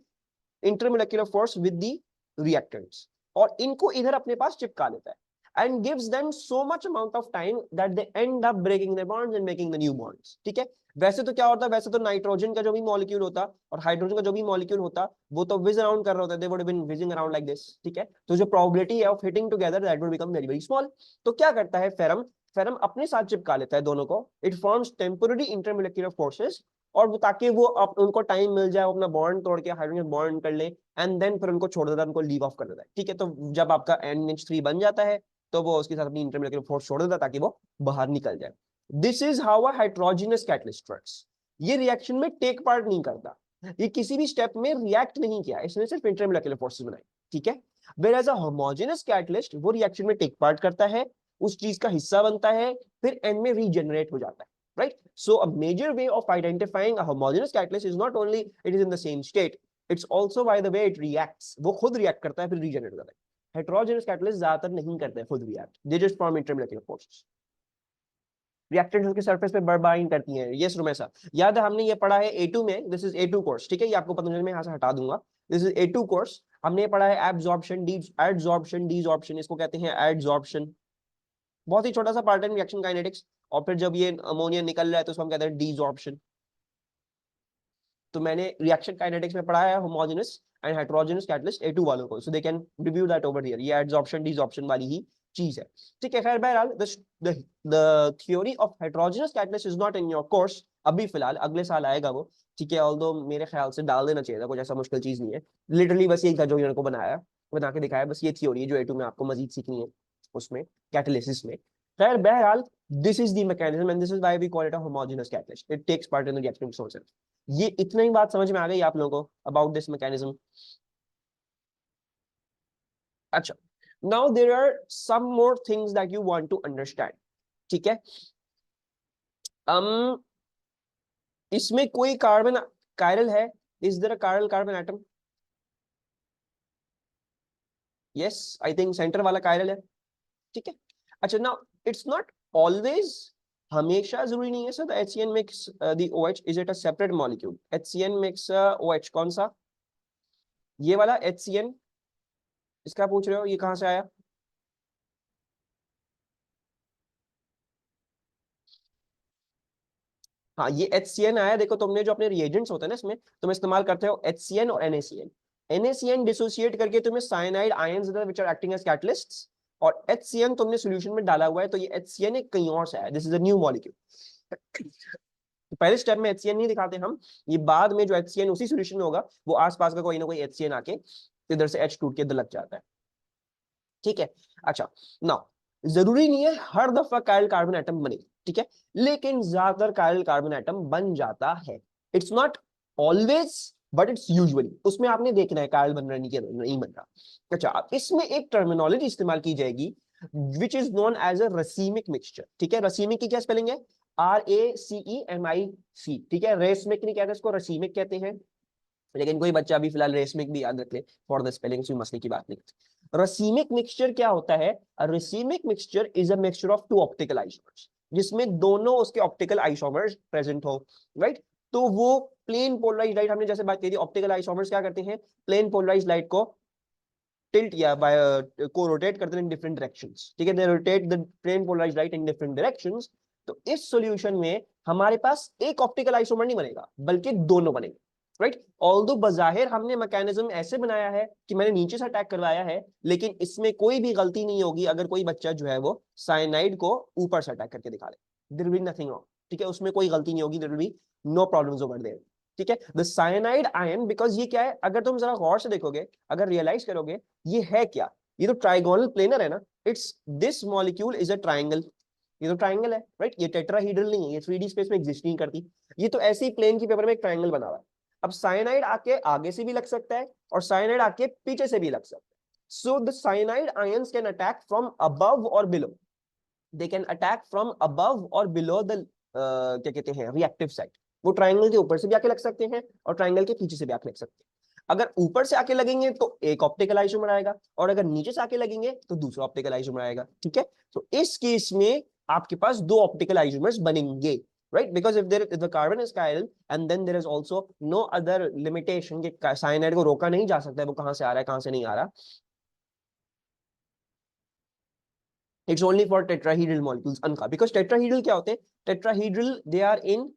intermolecular force with the reactants, और इनको इधर अपने पास चिपका लेता है and gives them so much amount of time that they end up breaking their bonds and making the new bonds, ठीक है। वैसे तो क्या होता है, वैसे तो नाइट्रोजन का जो भी मॉलिक्यूल होता और हाइड्रोजन का जो भी मॉलिक्यूल होता वो तो विज अराउंड कर रहे होते, they would have been whizzing around like this, ठीक है। तो जो प्रोबेबिलिटी है of hitting together that would become very very small. तो क्या करता है फेरम, फेरम अपने साथ चिपका लेता है दोनों को, इट फॉर्म्स टेम्पोररी इंटरमोलेक्युलर फोर्सेस, और वो ताकि वो उनको टाइम मिल जाए, वो अपना बॉन्ड तोड़ के हाइड्रोजन बॉन्ड कर ले, एंड देन फिर उनको छोड़ देता है, उनको लीव ऑफ कर देता है, ठीक है। तो जब आपका NH3 बन जाता है तो वो उसके साथ अपनी इंटरमोलेक्युलर फोर्स छोड़ देता है ताकि वो बाहर निकल जाए। This is how a heterogeneous catalyst works. ये रिएक्शन में टेक पार्ट नहीं करता, ये किसी भी स्टेप में रिएक्ट नहीं किया, इसने सिर्फ इंटरमोलेक्युलर फोर्सेस बनाई, ठीक है। व्हेयरएज अ होमोजेनस कैटलिस्ट वो रिएक्शन में टेक पार्ट करता है, उस चीज का हिस्सा बनता है, फिर एंड में रीजनरेट हो जाता है, right? So a major way of identifying a homogeneous catalyst is not only it is in the same state, it's also by the way it reacts, वो खुद रिएक्ट करता है फिर रीजनरेट हो जाता है। हेटेरोजेनस कैटलिस्ट ज्यादातर नहीं करते हैं खुद react, they just form intermolecular forces, reactants उसके सरफेस पे बाइंड करती हैं। यस रुमेसा, याद है हमने ये पढ़ा है A2 में, दिस इज A2 कोर्स, ठीक है, ये आपको पता चले, मैं यहाँ से हटा दूंगा, दिस इज A2 कोर्स, हमने पढ़ा है एब्जॉर्प्शन, एडजॉर्प्शन, डीजॉर्प्शन, इसको कहते हैं एडजॉर्प्शन, बहुत ही छोटा सा पार्ट है रिएक्शन काइनेटिक्स, और फिर जब ये अमोनिया निकल रहा है तो उसको हम कहते हैं डीजॉर्प्शन। तो मैंने रिएक्शन काइनेटिक्स में पढ़ा है homogeneous and heterogeneous catalyst A2 वालों को, so they can review that over here, ये एडजॉर्प्शन डीजॉर्प्शन वाली ही चीज है, ठीक है। खैर बहरहाल the theory of heterogeneous catalyst is not in your course अभी फिलहाल, अगले साल आएगा वो, ठीक है। ऑल्दो मेरे ख्याल से डाल देना चाहिए था, कुछ ऐसा मुश्किल चीज नहीं है, लिटरली बस यही था जो इन्होंने को बनाया, बना के दिखाया, बस ये थ्योरी है जो A2 में आपको मजीद सीखनी है उसमें, कैटालिसिस में। खैर बहरहाल this is the mechanism and this is why we call it a homogeneous catalyst, it takes part in the reaction process. ये इतना ही बात समझ में आ गई आप लोगों को अबाउट दिस मैकेनिज्म। अच्छा, now there are some more things that you want to understand, ठीक है। um इसमें कोई कार्बन कायरल है, is there a chiral carbon atom? Yes, I think centre वाला कायरल है, ठीक है। अच्छा, नाउ इट्स नॉट ऑलवेज, हमेशा जरूरी नहीं है sir the HCN makes the OH, is it a separate molecule? HCN makes OH, कौन सा, ये वाला HCN, इसका पूछ रहे हो, ये कहां से आया? हाँ, ये HCN आया, देखो तुमने जो अपने रिएजेंट्स होते हैं ना इसमें तुम इस्तेमाल करते हो HCN और NaCN, NaCN डिसोसिएट करके तुम्हें साइनाइड आयंस देता है which are acting as catalysts, और HCN तुमने सॉल्यूशन में डाला हुआ है, तो ये HCN एक कहीं और से आया, this is a new molecule. तो पहले स्टेप में HCN नहीं दिखाते हम, ये बाद में जो HCN उसी सॉल्यूशन में होगा, वो आसपास का कोई ना कोई HCN आके इधर से H टूट के इधर लग जाता है, ठीक है। अच्छा, नाउ जरूरी नहीं है हर दफा कायरल कार्बन एटम बने, ठीक है, लेकिन ज्यादातर कायरल कार्बन एटम बन जाता है, it's not always but it's usually, उसमें आपने देखना है कायल बन रहा है नहीं बन रहा। अच्छा, अब इसमें एक टर्मिनोलॉजी इस्तेमाल की जाएगी which is known as a racemic mixture. ठीक है, रसीमिक की क्या स्पेलिंग है? RACEMIC। ठीक है, रेसमिक नहीं कहते इसको, रसीमिक कहते हैं। लेकिन कोई बच्चा अभी फिलहाल रेसमिक भी याद रख ले फॉर द स्पेलिंग, कोई मसले की बात नहीं। रसीमिक मिक्सचर क्या होता है? Racemic mixture is a mixture of two optical isomers, जिसमें दोनों उसके ऑप्टिकल आइसोमर्स प्रेजेंट हो, राइट। तो वो प्लेन पोलराइज्ड लाइट, हमने जैसे बात की थी, ऑप्टिकल आइसोमर्स क्या करते हैं? प्लेन पोलराइज्ड लाइट को टिल्ट या को रोटेट करते हैं इन डिफरेंट डायरेक्शंस। ठीक है, they rotate the plane polarised light in different directions. तो इस सॉल्यूशन में हमारे पास एक ऑप्टिकल आइसोमर नहीं बनेगा, बल्कि दोनों बनेंगे, राइट। ऑल्दो बजाहिर हमने मैकेनिज्म ऐसे बनाया है कि मैंने नीचे से अटैक करवाया है, लेकिन इसमें कोई भी गलती नहीं होगी अगर कोई बच्चा जो है वो साइनाइड को ऊपर से अटैक करके दिखा ले, there will be nothing wrong. ठीक है, उसमें कोई गलती नहीं होगी, there will be no problems over there. ठीक है, द साइनाइड आयन, बिकॉज ये क्या है, अगर तुम जरा गौर से देखोगे, अगर रियलाइज करोगे, ये है क्या? ये तो ट्राइगोनल प्लेनर है ना, it's this molecule is a triangle. ये तो ट्राइंगल है, राइट। ये टेट्राहीड्रल नहीं है, ये 3D स्पेस में एग्जिस्ट नहीं करती। ये तो ऐसे ही प्लेन की पेपर में एक ट्राइंगल बना हुआ है। अब साइनाइड आके आगे से भी लग सकता है और साइनाइड आके पीछे से भी लग सकता है। So the cyanide ions can attack from above और below. They can attack from above और बिलो द क्या कहते हैं, रिएक्टिव साइड। वो ट्राइंगल के ऊपर से भी आके लग सकते हैं और ट्राइंगल के पीछे से भी आके लग सकते हैं। अगर ऊपर से आके लगेंगे तो एक ऑप्टिकल आइसोमर आएगा, और अगर नीचे से आके लगेंगे तो दूसरा ऑप्टिकल आइसोमर आएगा। ठीक है, तो इस केस में आपके पास दो ऑप्टिकल आइसोमर्स बनेंगे, right? Because if the carbon is chiral and then there is also no other limitation कि साइनाइड को रोका नहीं जा सकता है, वो कहां से आ रहा है कहां से नहीं आ रहा। It's only for tetrahedral molecules Anka, because tetrahedral क्या होते हैं? Tetrahedral they are in,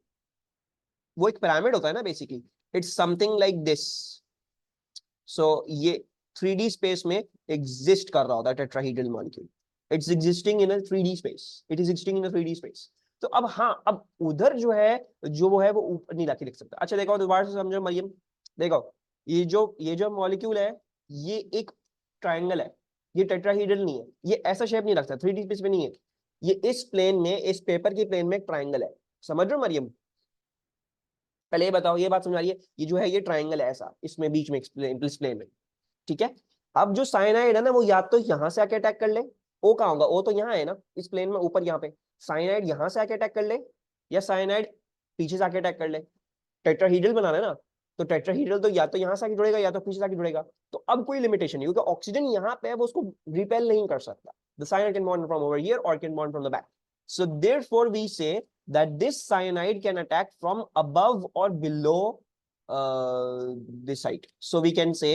वो एक पिरामिड होता है ना basically, it's something like this. So ये 3D स्पेस में एग्जिस्ट कर रहा होता है tetrahedral molecule. It's existing in a 3D space, it is existing in a 3D space. तो अब हाँ, अब उधर जो है, जो वो है वो ऊपर नहीं लाके लिख सकता। अच्छा देखो दोबारा से समझो मरियम, देखो ये जो मॉलिक्यूल है, ये एक ट्राइंगल है, ये टेट्राहीड्रल नहीं है, ये ऐसा शेप नहीं रखता, 3D स्पेस में नहीं है। ये इस प्लेन में, इस पेपर के प्लेन में एक ट्राइंगल है, समझ रहे हो मरियम? पहले ये बताओ, ये बात समझ आ रही है? ये जो है ये ट्राइंगल है ऐसा, इसमें बीच में इस प्लेन में। ठीक है, अब जो साइनाइड है ना, वो या तो यहां से आके अटैक कर ले, ओ कहाँ होगा, ओ तो यहाँ है ना इस प्लेन में ऊपर, यहाँ पे साइनाइड यहां से आके अटैक कर ले, या साइनाइड पीछे से आके अटैक कर ले। टेट्राहीड्रल बनाना है ना, तो टेट्राहीड्रल तो या तो यहां से आके जुड़ेगा या तो पीछे से आके जुड़ेगा। तो अब कोई लिमिटेशन नहीं, क्योंकि ऑक्सीजन यहाँ पे है, वो उसको रिपेल नहीं कर सकता। The cyanide can bond from over here और can bond from the back. So therefore we say that this cyanide can attack from above or below this site. So we can say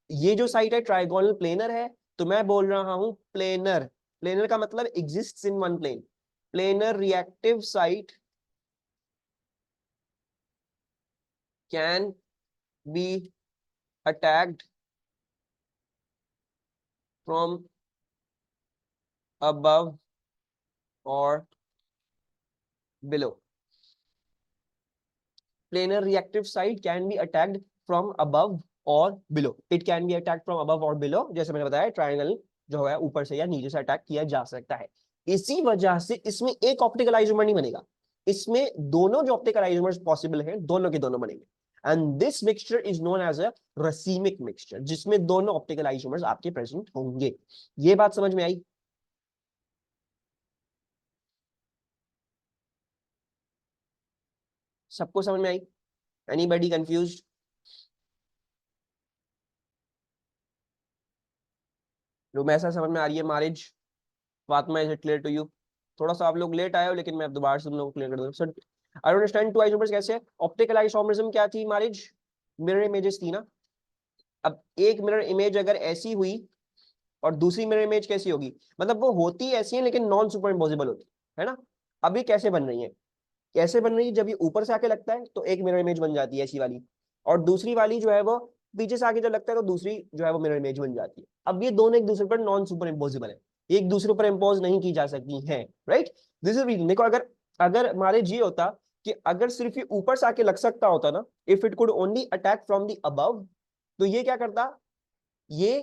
ये जो site है trigonal planar है, तो मैं बोल रहा हूं प्लेनर। प्लेनर का मतलब exists in one plane. Planar reactive site can be attacked from above और below. planar reactive site can be attacked from above और below. It can be attacked from above और below, जैसे मैंने बताया triangle जो है ऊपर से या नीचे से अटैक किया जा सकता है। इसी वजह से इसमें एक ऑप्टिकल आइसोमर नहीं बनेगा, इसमें दोनों जो ऑप्टिकल आइसोमर्स पॉसिबल हैं दोनों के दोनों बनेंगे। And this mixture is known as a racemic mixture, जिसमें दोनों ऑप्टिकल आइसोमर्स आपके प्रेजेंट होंगे। ये बात समझ में आई? सबको समझ में आई? Anybody confused? रुमैसा समझ में आ रही है? Mariz, Fatima, is it clear to you? थोड़ा सा आप लोग लेट आए हो, लेकिन मैं अब दोबारा से तुम लोग को क्लियर कर दूं। Sir I understand to isomers कैसे है। ऑप्टिकल आइसोमरिज्म क्या थी मारिज? मिरर इमेजेस थी ना। अब एक मिरर इमेज अगर ऐसी हुई और दूसरी मिरर इमेज कैसी होगी, मतलब वो होती ऐसी है लेकिन नॉन सुपर इम्पोजिबल होती है ना। अभी कैसे बन रही है? कैसे बन रही है, जब ये ऊपर से आके लगता है तो एक मिरर इमेज बन जाती है ऐसी वाली, और दूसरी वाली जो है वो पीछे से आके जब लगता है तो दूसरी जो है वो मिरर इमेज बन जाती है। अब ये दोनों एक दूसरे पर नॉन सुपर इम्पोजिबल है, एक दूसरे पर इम्पोज नहीं की जा सकती है, राइट। This is reason. देखो, अगर अगर हमारे जी होता कि अगर सिर्फ ये ऊपर से आके लग सकता होता ना, if it could only attack from the above, तो ये क्या करता, ये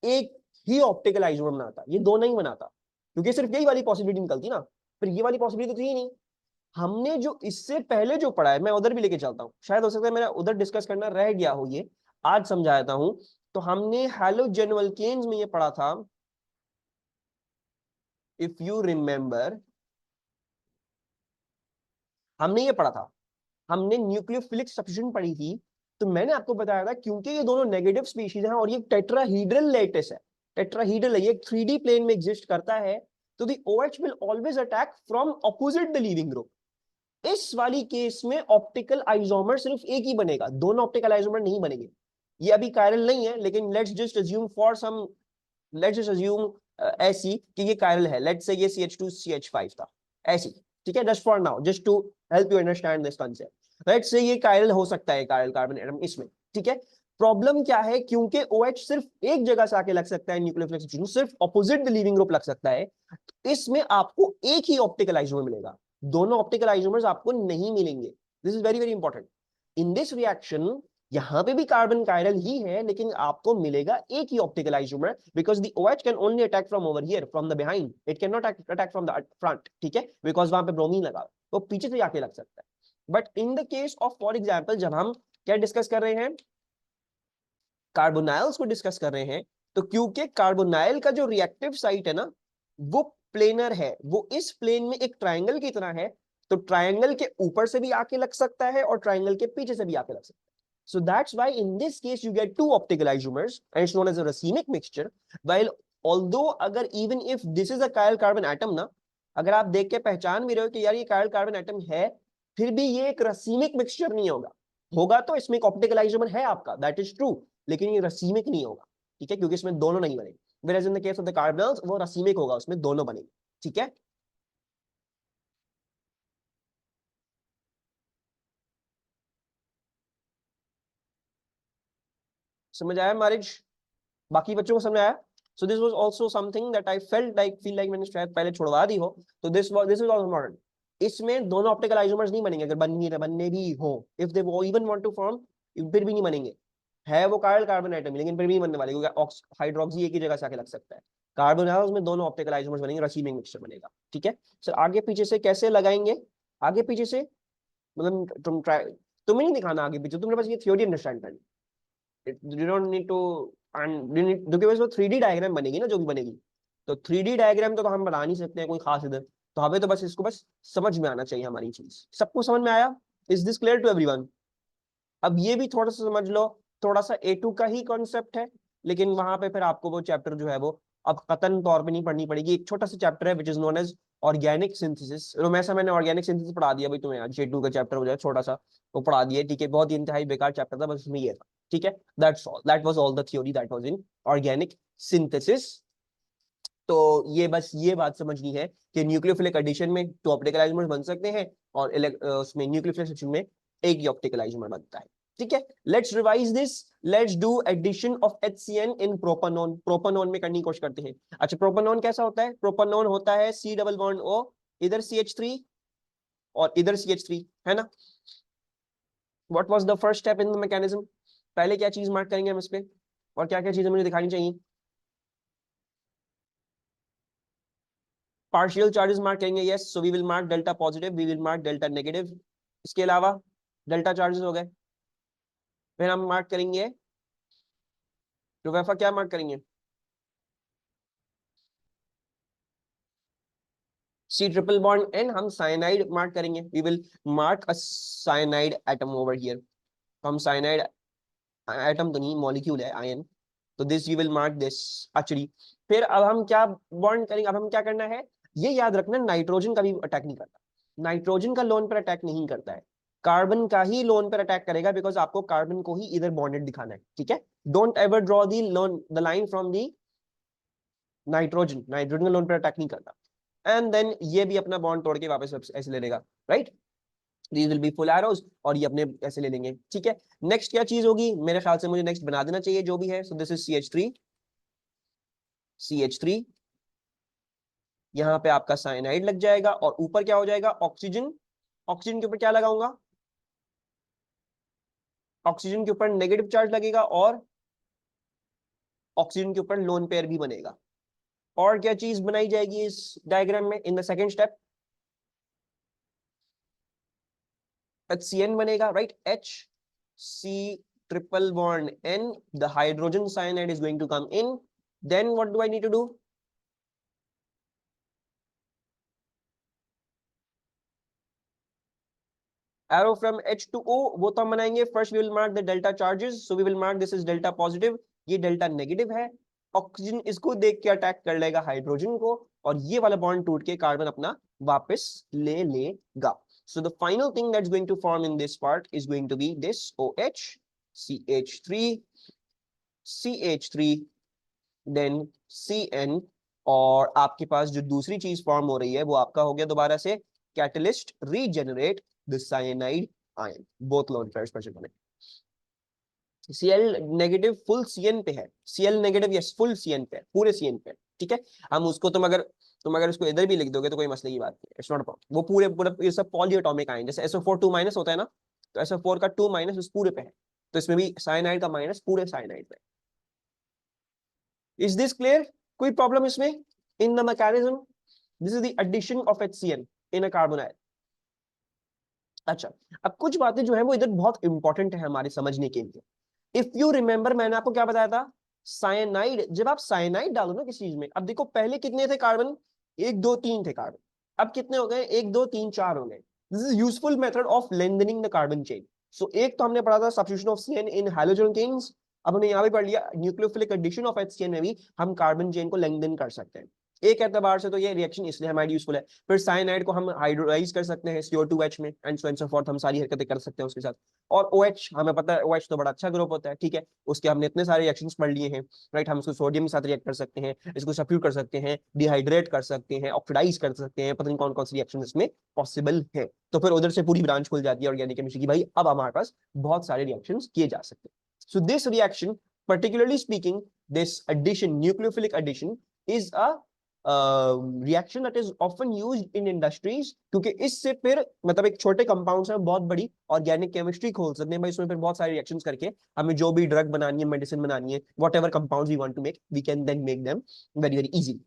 एक ही ऑप्टिकल आइसोमर बनाता, ये दो नहीं बनाता, क्योंकि सिर्फ यही वाली पॉसिबिलिटी निकलती ना, फिर ये वाली पॉसिबिलिटी तो थी ही नहीं। हमने जो इससे पहले जो पढ़ा है, मैं उधर भी लेके चलता हूँ, शायद हो सकता है मेरा उधर डिस्कस करना रह गया हो, ये आज समझाता हूं। तो हमने हैलोजन अल्केन्स में ये पढ़ा था, इफ यू रिमेंबर, हमने ये पढ़ा था, हमने न्यूक्लियोफिलिक सब्स्टिट्यूशन पढ़ी थी। तो मैंने आपको बताया था क्योंकि ये दोनों नेगेटिव स्पीशीज हैं और ये टेट्राहीड्रल लेटिस है, टेट्राहीड्रल है, ये 3D प्लेन में एग्जिस्ट करता है, तो the OH will always attack from opposite the leaving group. इस वाली केस में ऑप्टिकल आइसोमर सिर्फ एक ही बनेगा, दोनों ऑप्टिकल आइसोमर नहीं बनेंगे। ये अभी कायरल नहीं है, लेकिन let's just assume for some, let's just assume ऐसी कि ये कायरल है, लेट्स से ये CH2CH5 था ऐसी, ठीक है, just for now, just to help you understand this concept. Let's say ये कायरल हो सकता है, कायरल कार्बन एटम इसमें, ठीक है। प्रॉब्लम क्या है, क्योंकि OH सिर्फ एक जगह से आके लग सकता है, न्यूक्लियोफिलिक सब्स्टिट्यूशन सिर्फ अपोजिट द लीविंग ग्रुप लग सकता है, इसमें आपको एक ही ऑप्टिकल आइसोमर मिलेगा, दोनों ऑप्टिकल आइसोमर्स आपको नहीं मिलेंगे। This is very very important. In this reaction यहां पे भी कार्बन कायरल ही है, लेकिन आपको मिलेगा एक ही optical isomer, because the OH can only attack from over here from the behind, it can not attack from the front, ठीक है, बिकॉज वहां पे ब्रोमीन लगा, तो पीछे से आके लग सकता है। But in the case of, for example, जब हम क्या डिस्कस कर रहे हैं, कार्बोनाइल्स को डिस्कस कर रहे हैं, तो क्योंकि कार्बोनाइल का जो रिएक्टिव साइट है ना, वो प्लेनर है, वो इस प्लेन में एक ट्राइंगल की तरह है, तो ट्राइंगल के ऊपर से भी आके लग सकता है और ट्राइंगल के पीछे से भी आके लग सकता है। So that's why in this case you get two optical isomers and it's known as a racemic mixture. While although अगर even if this is a chiral carbon atom ना, अगर आप देख के पहचान भी रहे हो कि यार ये chiral carbon atom है, फिर भी ये एक racemic mixture नहीं होगा, होगा तो इसमें एक ऑप्टिकल आइसोमर है आपका, दैट इज ट्रू, लेकिन ये रसीमिक नहीं होगा, ठीक है, क्योंकि इसमें दोनों नहीं बनेंगे। whereas in the case of the carbonyls वो रसीमिक होगा, उसमें दोनों बनेंगे, ठीक है। समझ आया मारिज, बाकी बच्चों को समझ आया? So this was also something that I felt like, feel like मैंने शायद पहले छुड़वा दी हो, तो दिस इज आल्सो इम्पोर्टेंट। इसमें दोनों ऑप्टिकल आइसोमर्स नहीं बनेंगे, अगर बनने भी हो, if they even want to form, फिर भी नहीं बनेंगे, है वो कायल कार्बन एटम, लेकिन फिर भी बनने वाले, क्योंकि हाइड्रोक्सी एक ही जगह से आके लग सकता है। कार्बोनाइल्स में दोनों ऑप्टिकल आइसोमर्स बनेंगे, रसीमिक मिक्सचर बनेगा, ठीक है। सर आगे पीछे से कैसे लगाएंगे, आगे पीछे से मतलब तुम ट्राई, तुम्हें नहीं दिखाना आगे पीछे, तुमने बस ये थ्योरी अंडरस्टैंड करनी, यू डोंट नीड टू, क्योंकि बस वो 3D डायग्राम बनेगी ना जो भी बनेगी, तो 3D डायग्राम तो हम बना नहीं सकते हैं कोई खास इधर, तो हमें तो बस इसको बस समझ में आना चाहिए हमारी चीज। सबको समझ में आया? Is this clear to everyone? अब ये भी थोड़ा सा समझ लो, थोड़ा सा A2 का ही कॉन्सेप्ट है, लेकिन वहां पे फिर आपको वो चैप्टर जो है वो अब कतन तौर पे नहीं पढ़नी पड़ेगी, एक छोटा सा चैप्टर है which is known as organic synthesis. Romaisa मैंने ऑर्गेनिक सिंथेसिस पढ़ा दिया भाई तुम्हें, आज J2 का चैप्टर हो जाए छोटा सा, वो पढ़ा दिया, ठीक है, बहुत ही इंतहाई बेकार चैप्टर था, बस उसमें ये था, ठीक है। That's all, that was all the theory that was in organic synthesis. तो ये बस ये बात समझनी है कि न्यूक्लियोफिलिक एडिशन में टू ऑप्टिकल आइसोमर्स बन सकते हैं, और उसमें न्यूक्लियोफिलिक सेक्शन में एक ही ऑप्टिकल आइसोमर बनता है, ठीक है। Let's revise this, let's do addition of HCN in propanone, propanone में करने की कोशिश करते हैं। अच्छा, प्रोपानोन कैसा होता है? प्रोपानोन होता है C डबल बॉन्ड O, इधर CH3 और इधर CH3, है ना। What was the first step in the mechanism? पहले क्या चीज मार्क करेंगे हम इस पे, और क्या क्या चीजें मुझे दिखानी चाहिए? पार्शियल चार्जेस मार्क करेंगे, yes, so we will mark delta positive, we will mark delta negative. इसके अलावा डेल्टा चार्जेस हो गए, फिर हम मार्क करेंगे रुवेफा, क्या मार्क करेंगे? C ट्रिपल बॉन्ड N, हम साइनाइड मार्क करेंगे, we will mark a cyanide atom over here, तो हम साइनाइड एटम तो नहीं, मॉलिक्यूल है आयन, तो this you will mark this actually. फिर अब हम क्या बॉन्ड करेंगे, अब हम क्या करना है, ये याद रखना, नाइट्रोजन का भी अटैक नहीं करता, नाइट्रोजन का लोन पर अटैक नहीं करता है, कार्बन का ही लोन पर अटैक करेगा, बिकॉज आपको कार्बन को ही इधर बॉन्डेड दिखाना है, ठीक है। Don't ever draw the loan, the line from the nitrogen, nitrogen का लोन पर अटैक नहीं करता। एंड देन ये भी अपना बॉन्ड तोड़ के वापस ऐसे ले लेगा, right, these will be full arrows, और ये अपने ऐसे ले लेंगे, ठीक है। नेक्स्ट क्या चीज होगी, मेरे ख्याल से मुझे नेक्स्ट बना देना चाहिए जो भी है, so this is CH3, CH3, यहाँ पे आपका साइनाइड लग जाएगा, और ऊपर क्या हो जाएगा, ऑक्सीजन, ऑक्सीजन के ऊपर क्या लगाऊंगा, ऑक्सीजन के ऊपर नेगेटिव चार्ज लगेगा, और ऑक्सीजन के ऊपर लोन पेयर भी बनेगा। और क्या चीज बनाई जाएगी इस डायग्राम में in the second step? HCN बनेगा, right, HC triple bond N, the hydrogen cyanide is going to come in. Then what do I need to do? Arrow from H to O, वो तो हम बनाएंगे. First we will mark the delta charges, so we will mark this is delta positive, ये delta negative है. Oxygen इसको देख के attack कर लेगा हाइड्रोजन को, और ये वाला बॉन्ड टूट के कार्बन अपना वापस ले लेगा. So the final thing that's going to form in this part is going to be this OH, CH3, CH3, then CN, और आपके पास जो दूसरी चीज फॉर्म हो रही है वो आपका हो गया दोबारा से catalyst regenerate the cyanide ion. Both lone pairs present होने. Cl नेगेटिव फुल Cn पे है, Cl negative yes full Cn पे है, पूरे Cn पे, ठीक है. हम उसको तुम अगर उसको इधर भी लिख दोगे तो कोई मसले की बात नहीं, इट्स नॉट प्रॉब्लम. वो पूरे पूरा ये सब पॉलीएटॉमिक आयन, जैसे SO4 2 माइनस होता है ना, तो SO4 का 2 माइनस उस पूरे पे है, तो इसमें भी साइनाइड का माइनस पूरे साइनाइड पे. Is this clear? कोई प्रॉब्लम इसमें? In the mechanism, this is the addition of HCN in a carbon ion. अच्छा, अब कुछ बातें जो है वो इधर बहुत इंपॉर्टेंट है हमारे समझने के लिए. इफ यू रिमेंबर, मैंने आपको क्या बताया था, साइनाइड, जब आप साइनाइड डालो ना किसी चीज में, अब देखो पहले कितने थे कार्बन, 1 2 3 थे कार्बन, अब कितने हो गए, 1 2 3 4 हो गए. This is useful method of lengthening the carbon chain. So एक तो हमने पढ़ा था substitution of CN in halogen chains, अब हमने यहाँ भी पढ़ लिया न्यूक्लियोफिलिक एडिशन ऑफ HCN में भी हम कार्बन चेन को लेंथन कर सकते हैं. एक एतबार से तो ये रिएक्शन इसलिए हमारी यूजफुल है. फिर साइनाइड को हम हाइड्रोलाइज कर सकते हैं CO2H में, and so and so fourth, हम सारी हरकतें कर सकते हैं उसके साथ. और OH हमें पता है, OH तो बड़ा अच्छा ग्रुप होता है, ठीक है, उसके हमने इतने सारे रिएक्शंस पढ़ लिए हैं, राइट. हम इसको सोडियम के साथ रिएक्ट कर सकते हैं, इसको सब्स्टिट्यूट कर सकते हैं, डिहाइड्रेट कर सकते हैं, ऑक्सीडाइज कर सकते हैं, पता नहीं कौन कौन सी रिएक्शन इसमें पॉसिबल है. तो फिर उधर से पूरी ब्रांच खुल जाती है ऑर्गेनिक केमिस्ट्री की, भाई अब हमारे पास बहुत सारे रिएक्शंस किए जा सकते हैं. So this reaction, particularly speaking, this addition, nucleophilic addition, is a reaction that is often used in industries, क्योंकि इससे फिर मतलब एक छोटे कंपाउंड्स में बहुत बड़ी ऑर्गेनिक केमिस्ट्री खोल सकते हैं भाई. इसमें फिर बहुत सारे रिएक्शंस करके हमें जो भी ड्रग बनानी है, मेडिसिन बनानी है, whatever compounds we want to make, we can then make them very very easily.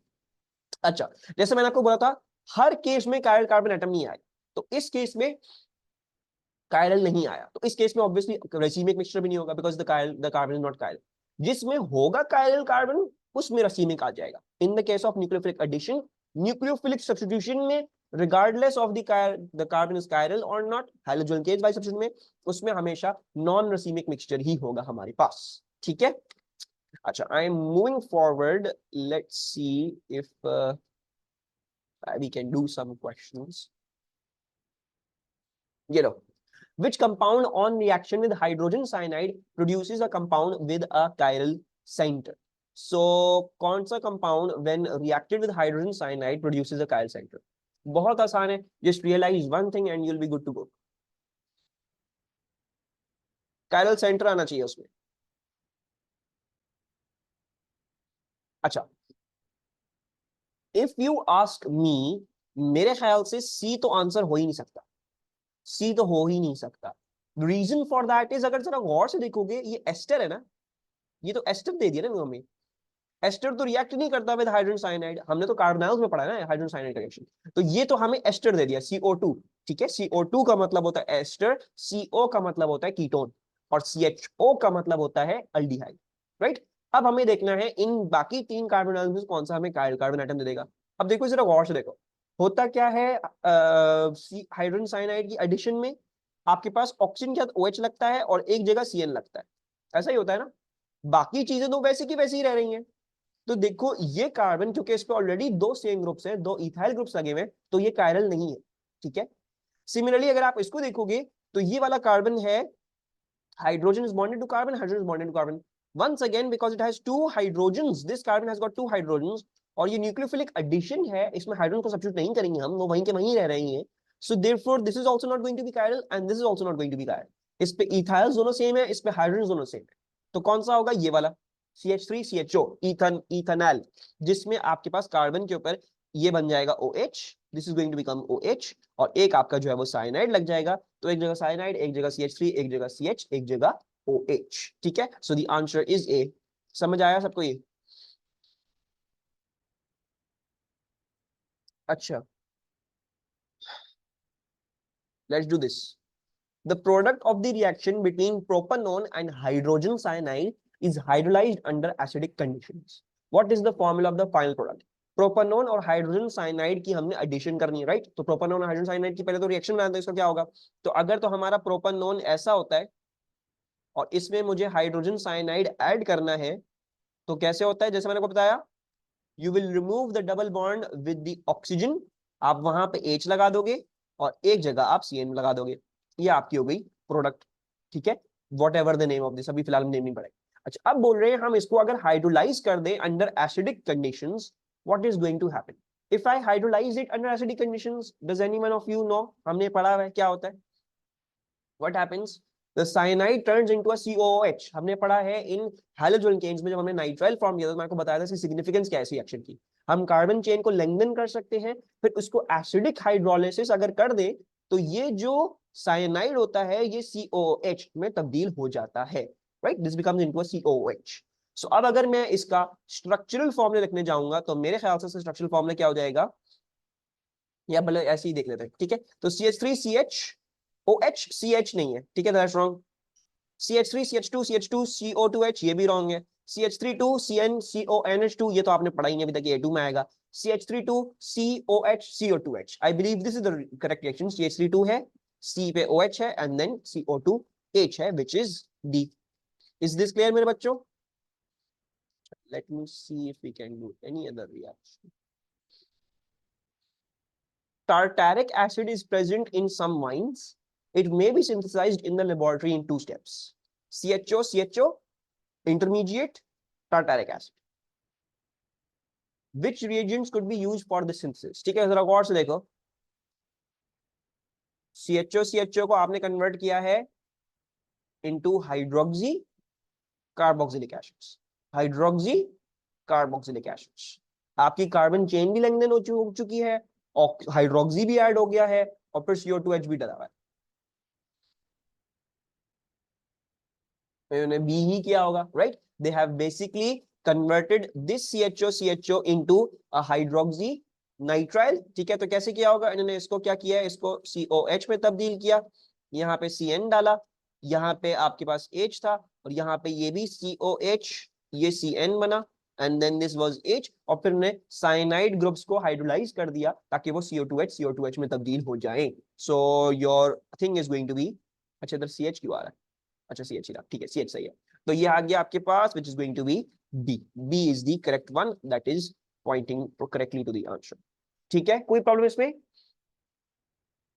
अच्छा, जैसे मैंने आपको बोला था, हर केस में कायरल कार्बन एटम नहीं आया, तो इस केस में कायरल नहीं आया, तो इस केस में ऑब्वियसली रेसिमिक मिक्सचर भी नहीं होगा, because the carbon is not chiral. जिसमें होगा कायरल कार्बन उसमें रेसिमिक आ जाएगा. In the case of nucleophilic addition, nucleophilic substitution में, regardless of the carbon is chiral और not, halogen case by substitution में, उसमें हमेशा नॉन रेसिमिक मिक्सचर ही होगा हमारे पास, ठीक है. अच्छा, I am moving forward, let's see if we can do some questions. ये लो, which compound on reaction with hydrogen cyanide produces a compound with a chiral center. So कौन सा compound when reacted with hydrogen cyanide produces a chiral center? बहुत आसान है, just realize one thing and you'll be good to go. chiral center आना चाहिए उसमें. अच्छा, if you ask me, मेरे ख्याल से C तो आंसर हो ही नहीं सकता, C तो हो ही नहीं सकता. रीजन फॉर दैट इज, अगर जरा गौर से देखोगे, ये एस्टर है ना, ये तो एस्टर दे दिया ना हमें. एस्टर तो रिएक्ट नहीं करता विद हाइड्रोजन साइनाइड, हमने तो कार्बोनाइल्स में पढ़ा है ना हाइड्रोजन साइनाइड का रिएक्शन. तो ये तो हमें एस्टर दे दिया, CO2, ठीक है. CO2 का मतलब होता है एस्टर, CO का मतलब होता है कीटोन, और CHO का मतलब होता है अल्डिहाइड, राइट. अब हमें देखना है इन बाकी 3 कार्बोनाइल्स में कौन सा हमें कार्बन एटम दे देगा. अब देखो जरा गौर से देखो, होता क्या है, हाइड्रोजन साइनाइड की एडिशन में आपके पास ऑक्सीजन के साथ OH लगता है और एक जगह CN लगता है, ऐसा ही होता है ना. बाकी चीजें तो वैसी की वैसी ही रह रही हैं. तो देखो ये कार्बन, क्योंकि इस पे ऑलरेडी 2 सेम ग्रुप्स हैं, 2 इथाइल ग्रुप्स लगे हुए हैं, तो ये कायरल नहीं है, ठीक है. सिमिलरली अगर आप इसको देखोगे, तो ये वाला कार्बन है, hydrogen is bonded to carbon, hydrogen is bonded to carbon. Once again because it has 2 hydrogens, this carbon has got 2 hydrogens, और ये न्यूक्लियोफिलिक एडिशन है, इसमें हाइड्रोजन को सब्स्टिट्यूट नहीं करेंगे हम, वो वहीं के वहीं रह रही हैं. So therefore this is also not going to be chiral and this is also not going to be chiral. इस पे इथाइल्स दोनों सेम है, इस पे हाइड्रोजन दोनों सेम है, तो कौन सा होगा, ये वाला CH3 CHO, इथेनॉल, जिसमें आपके पास कार्बन के ऊपर ये बन जाएगा OH, this is going to become OH, और एक आपका जो है वो साइनाइड लग जाएगा, तो एक जगह साइनाइड, एक जगह CH3, एक जगह CH, एक जगह OH, ठीक है. So the answer is A. समझ आया सबको ये? अच्छा, let's do this. The product of the reaction between propanone and hydrogen cyanide is hydrolyzed under acidic conditions. What is the formula of the final product? Propanone और hydrogen cyanide की हमने addition करनी है, राइट? तो propanone और hydrogen cyanide की पहले तो रिएक्शन बनाते हैं, इसका क्या होगा? तो अगर तो हमारा प्रोपानोन ऐसा होता है और इसमें मुझे हाइड्रोजन साइनाइड ऐड करना है, तो कैसे होता है? जैसे मैंने को बताया, you will remove the double bond with the oxygen, आप वहां पे H लगा दोगे और एक जगह आप CN लगा दोगे, ये आपकी हो गई प्रोडक्ट, ठीक है? What ever the name of this, अभी फिलहाल नेम नहीं पड़ेगा। अच्छा, अब बोल रहे हैं हम इसको अगर हाइड्रोलाइज कर दें under acidic conditions, what is going to happen if I hydrolyse it under acidic conditions? Does anyone of you know? हमने पढ़ा है क्या होता है, what happens? The cyanide turns into a COOH, हमने पढ़ा है इन हैलोजन केन्स में, जब हमने नाइट्राइल फॉर्म किया था, मैंने आपको बताया था इसकी सिग्निफिकेंस क्या है इस रिएक्शन की। हम कार्बन चेन को लेंथन कर सकते हैं, फिर उसको एसिडिक हाइड्रोलिसिस अगर कर दें तो ये जो साइनाइड होता है ये COOH में तब्दील हो जाता है, right? This becomes into a COOH। सो अब अगर मैं इसका स्ट्रक्चरल फॉर्मूला लिखने जाऊंगा तो मेरे ख्याल से स्ट्रक्चरल फॉर्मूला क्या हो जाएगा, या भले ऐसे ही देख लेते हैं, ठीक है? तो CH3CH OH CH नहीं है, ठीक है, that's wrong. CH3 CH2 CH2 CO2H, ये भी रॉन्ग है। CH32 CN CONH2, ये तो आपने पढ़ा ही नहीं अभी तक, ये A2 में आएगा। CH32 COH CO2H, I believe this is the correct reaction. CH32 है, C पे OH है एंड देन CO2H है, which is D. Is this clear मेरे बच्चों? Let me see if we can do any other reaction. Tartaric acid is present in some wines. It may be synthesized in the laboratory in 2 steps. CHO intermediate, tartaric acid. Which reagents could be used for the synthesis? ठीक है, जरा गौर से देखो। CHO को आपने convert किया है into hydroxy carboxylic acids, hydroxy carboxylic acids. आपकी कार्बन चेन भी लेंथन हो चुकी है, और हाइड्रोक्सी भी ऐड हो गया है, और फिर CO2H भी डला हुआ है। इन्होंने B ही किया होगा, right? They have basically converted this CHO into a hydroxy nitrile, ठीक है? तो कैसे किया होगा? इन्होंने इसको क्या किया है, इसको COH में तब्दील किया, यहाँ पे CN डाला, यहाँ पे आपके पास H था, और यहाँ पे ये भी COH, ये CN बना, and then this was H, और फिर ने साइनाइड ग्रुप्स को हाइड्रोलाइज कर दिया ताकि वो CO2H में तब्दील हो जाए। So your thing is going to be, अच्छा इधर CH क्यों आ रहा है? अच्छा CH ही रहा, ठीक है, CH सही है। तो ये आ गया आपके पास, which is going to be B. B is the correct one, that is pointing correctly to the answer. ठीक है, कोई प्रॉब्लम इसमें?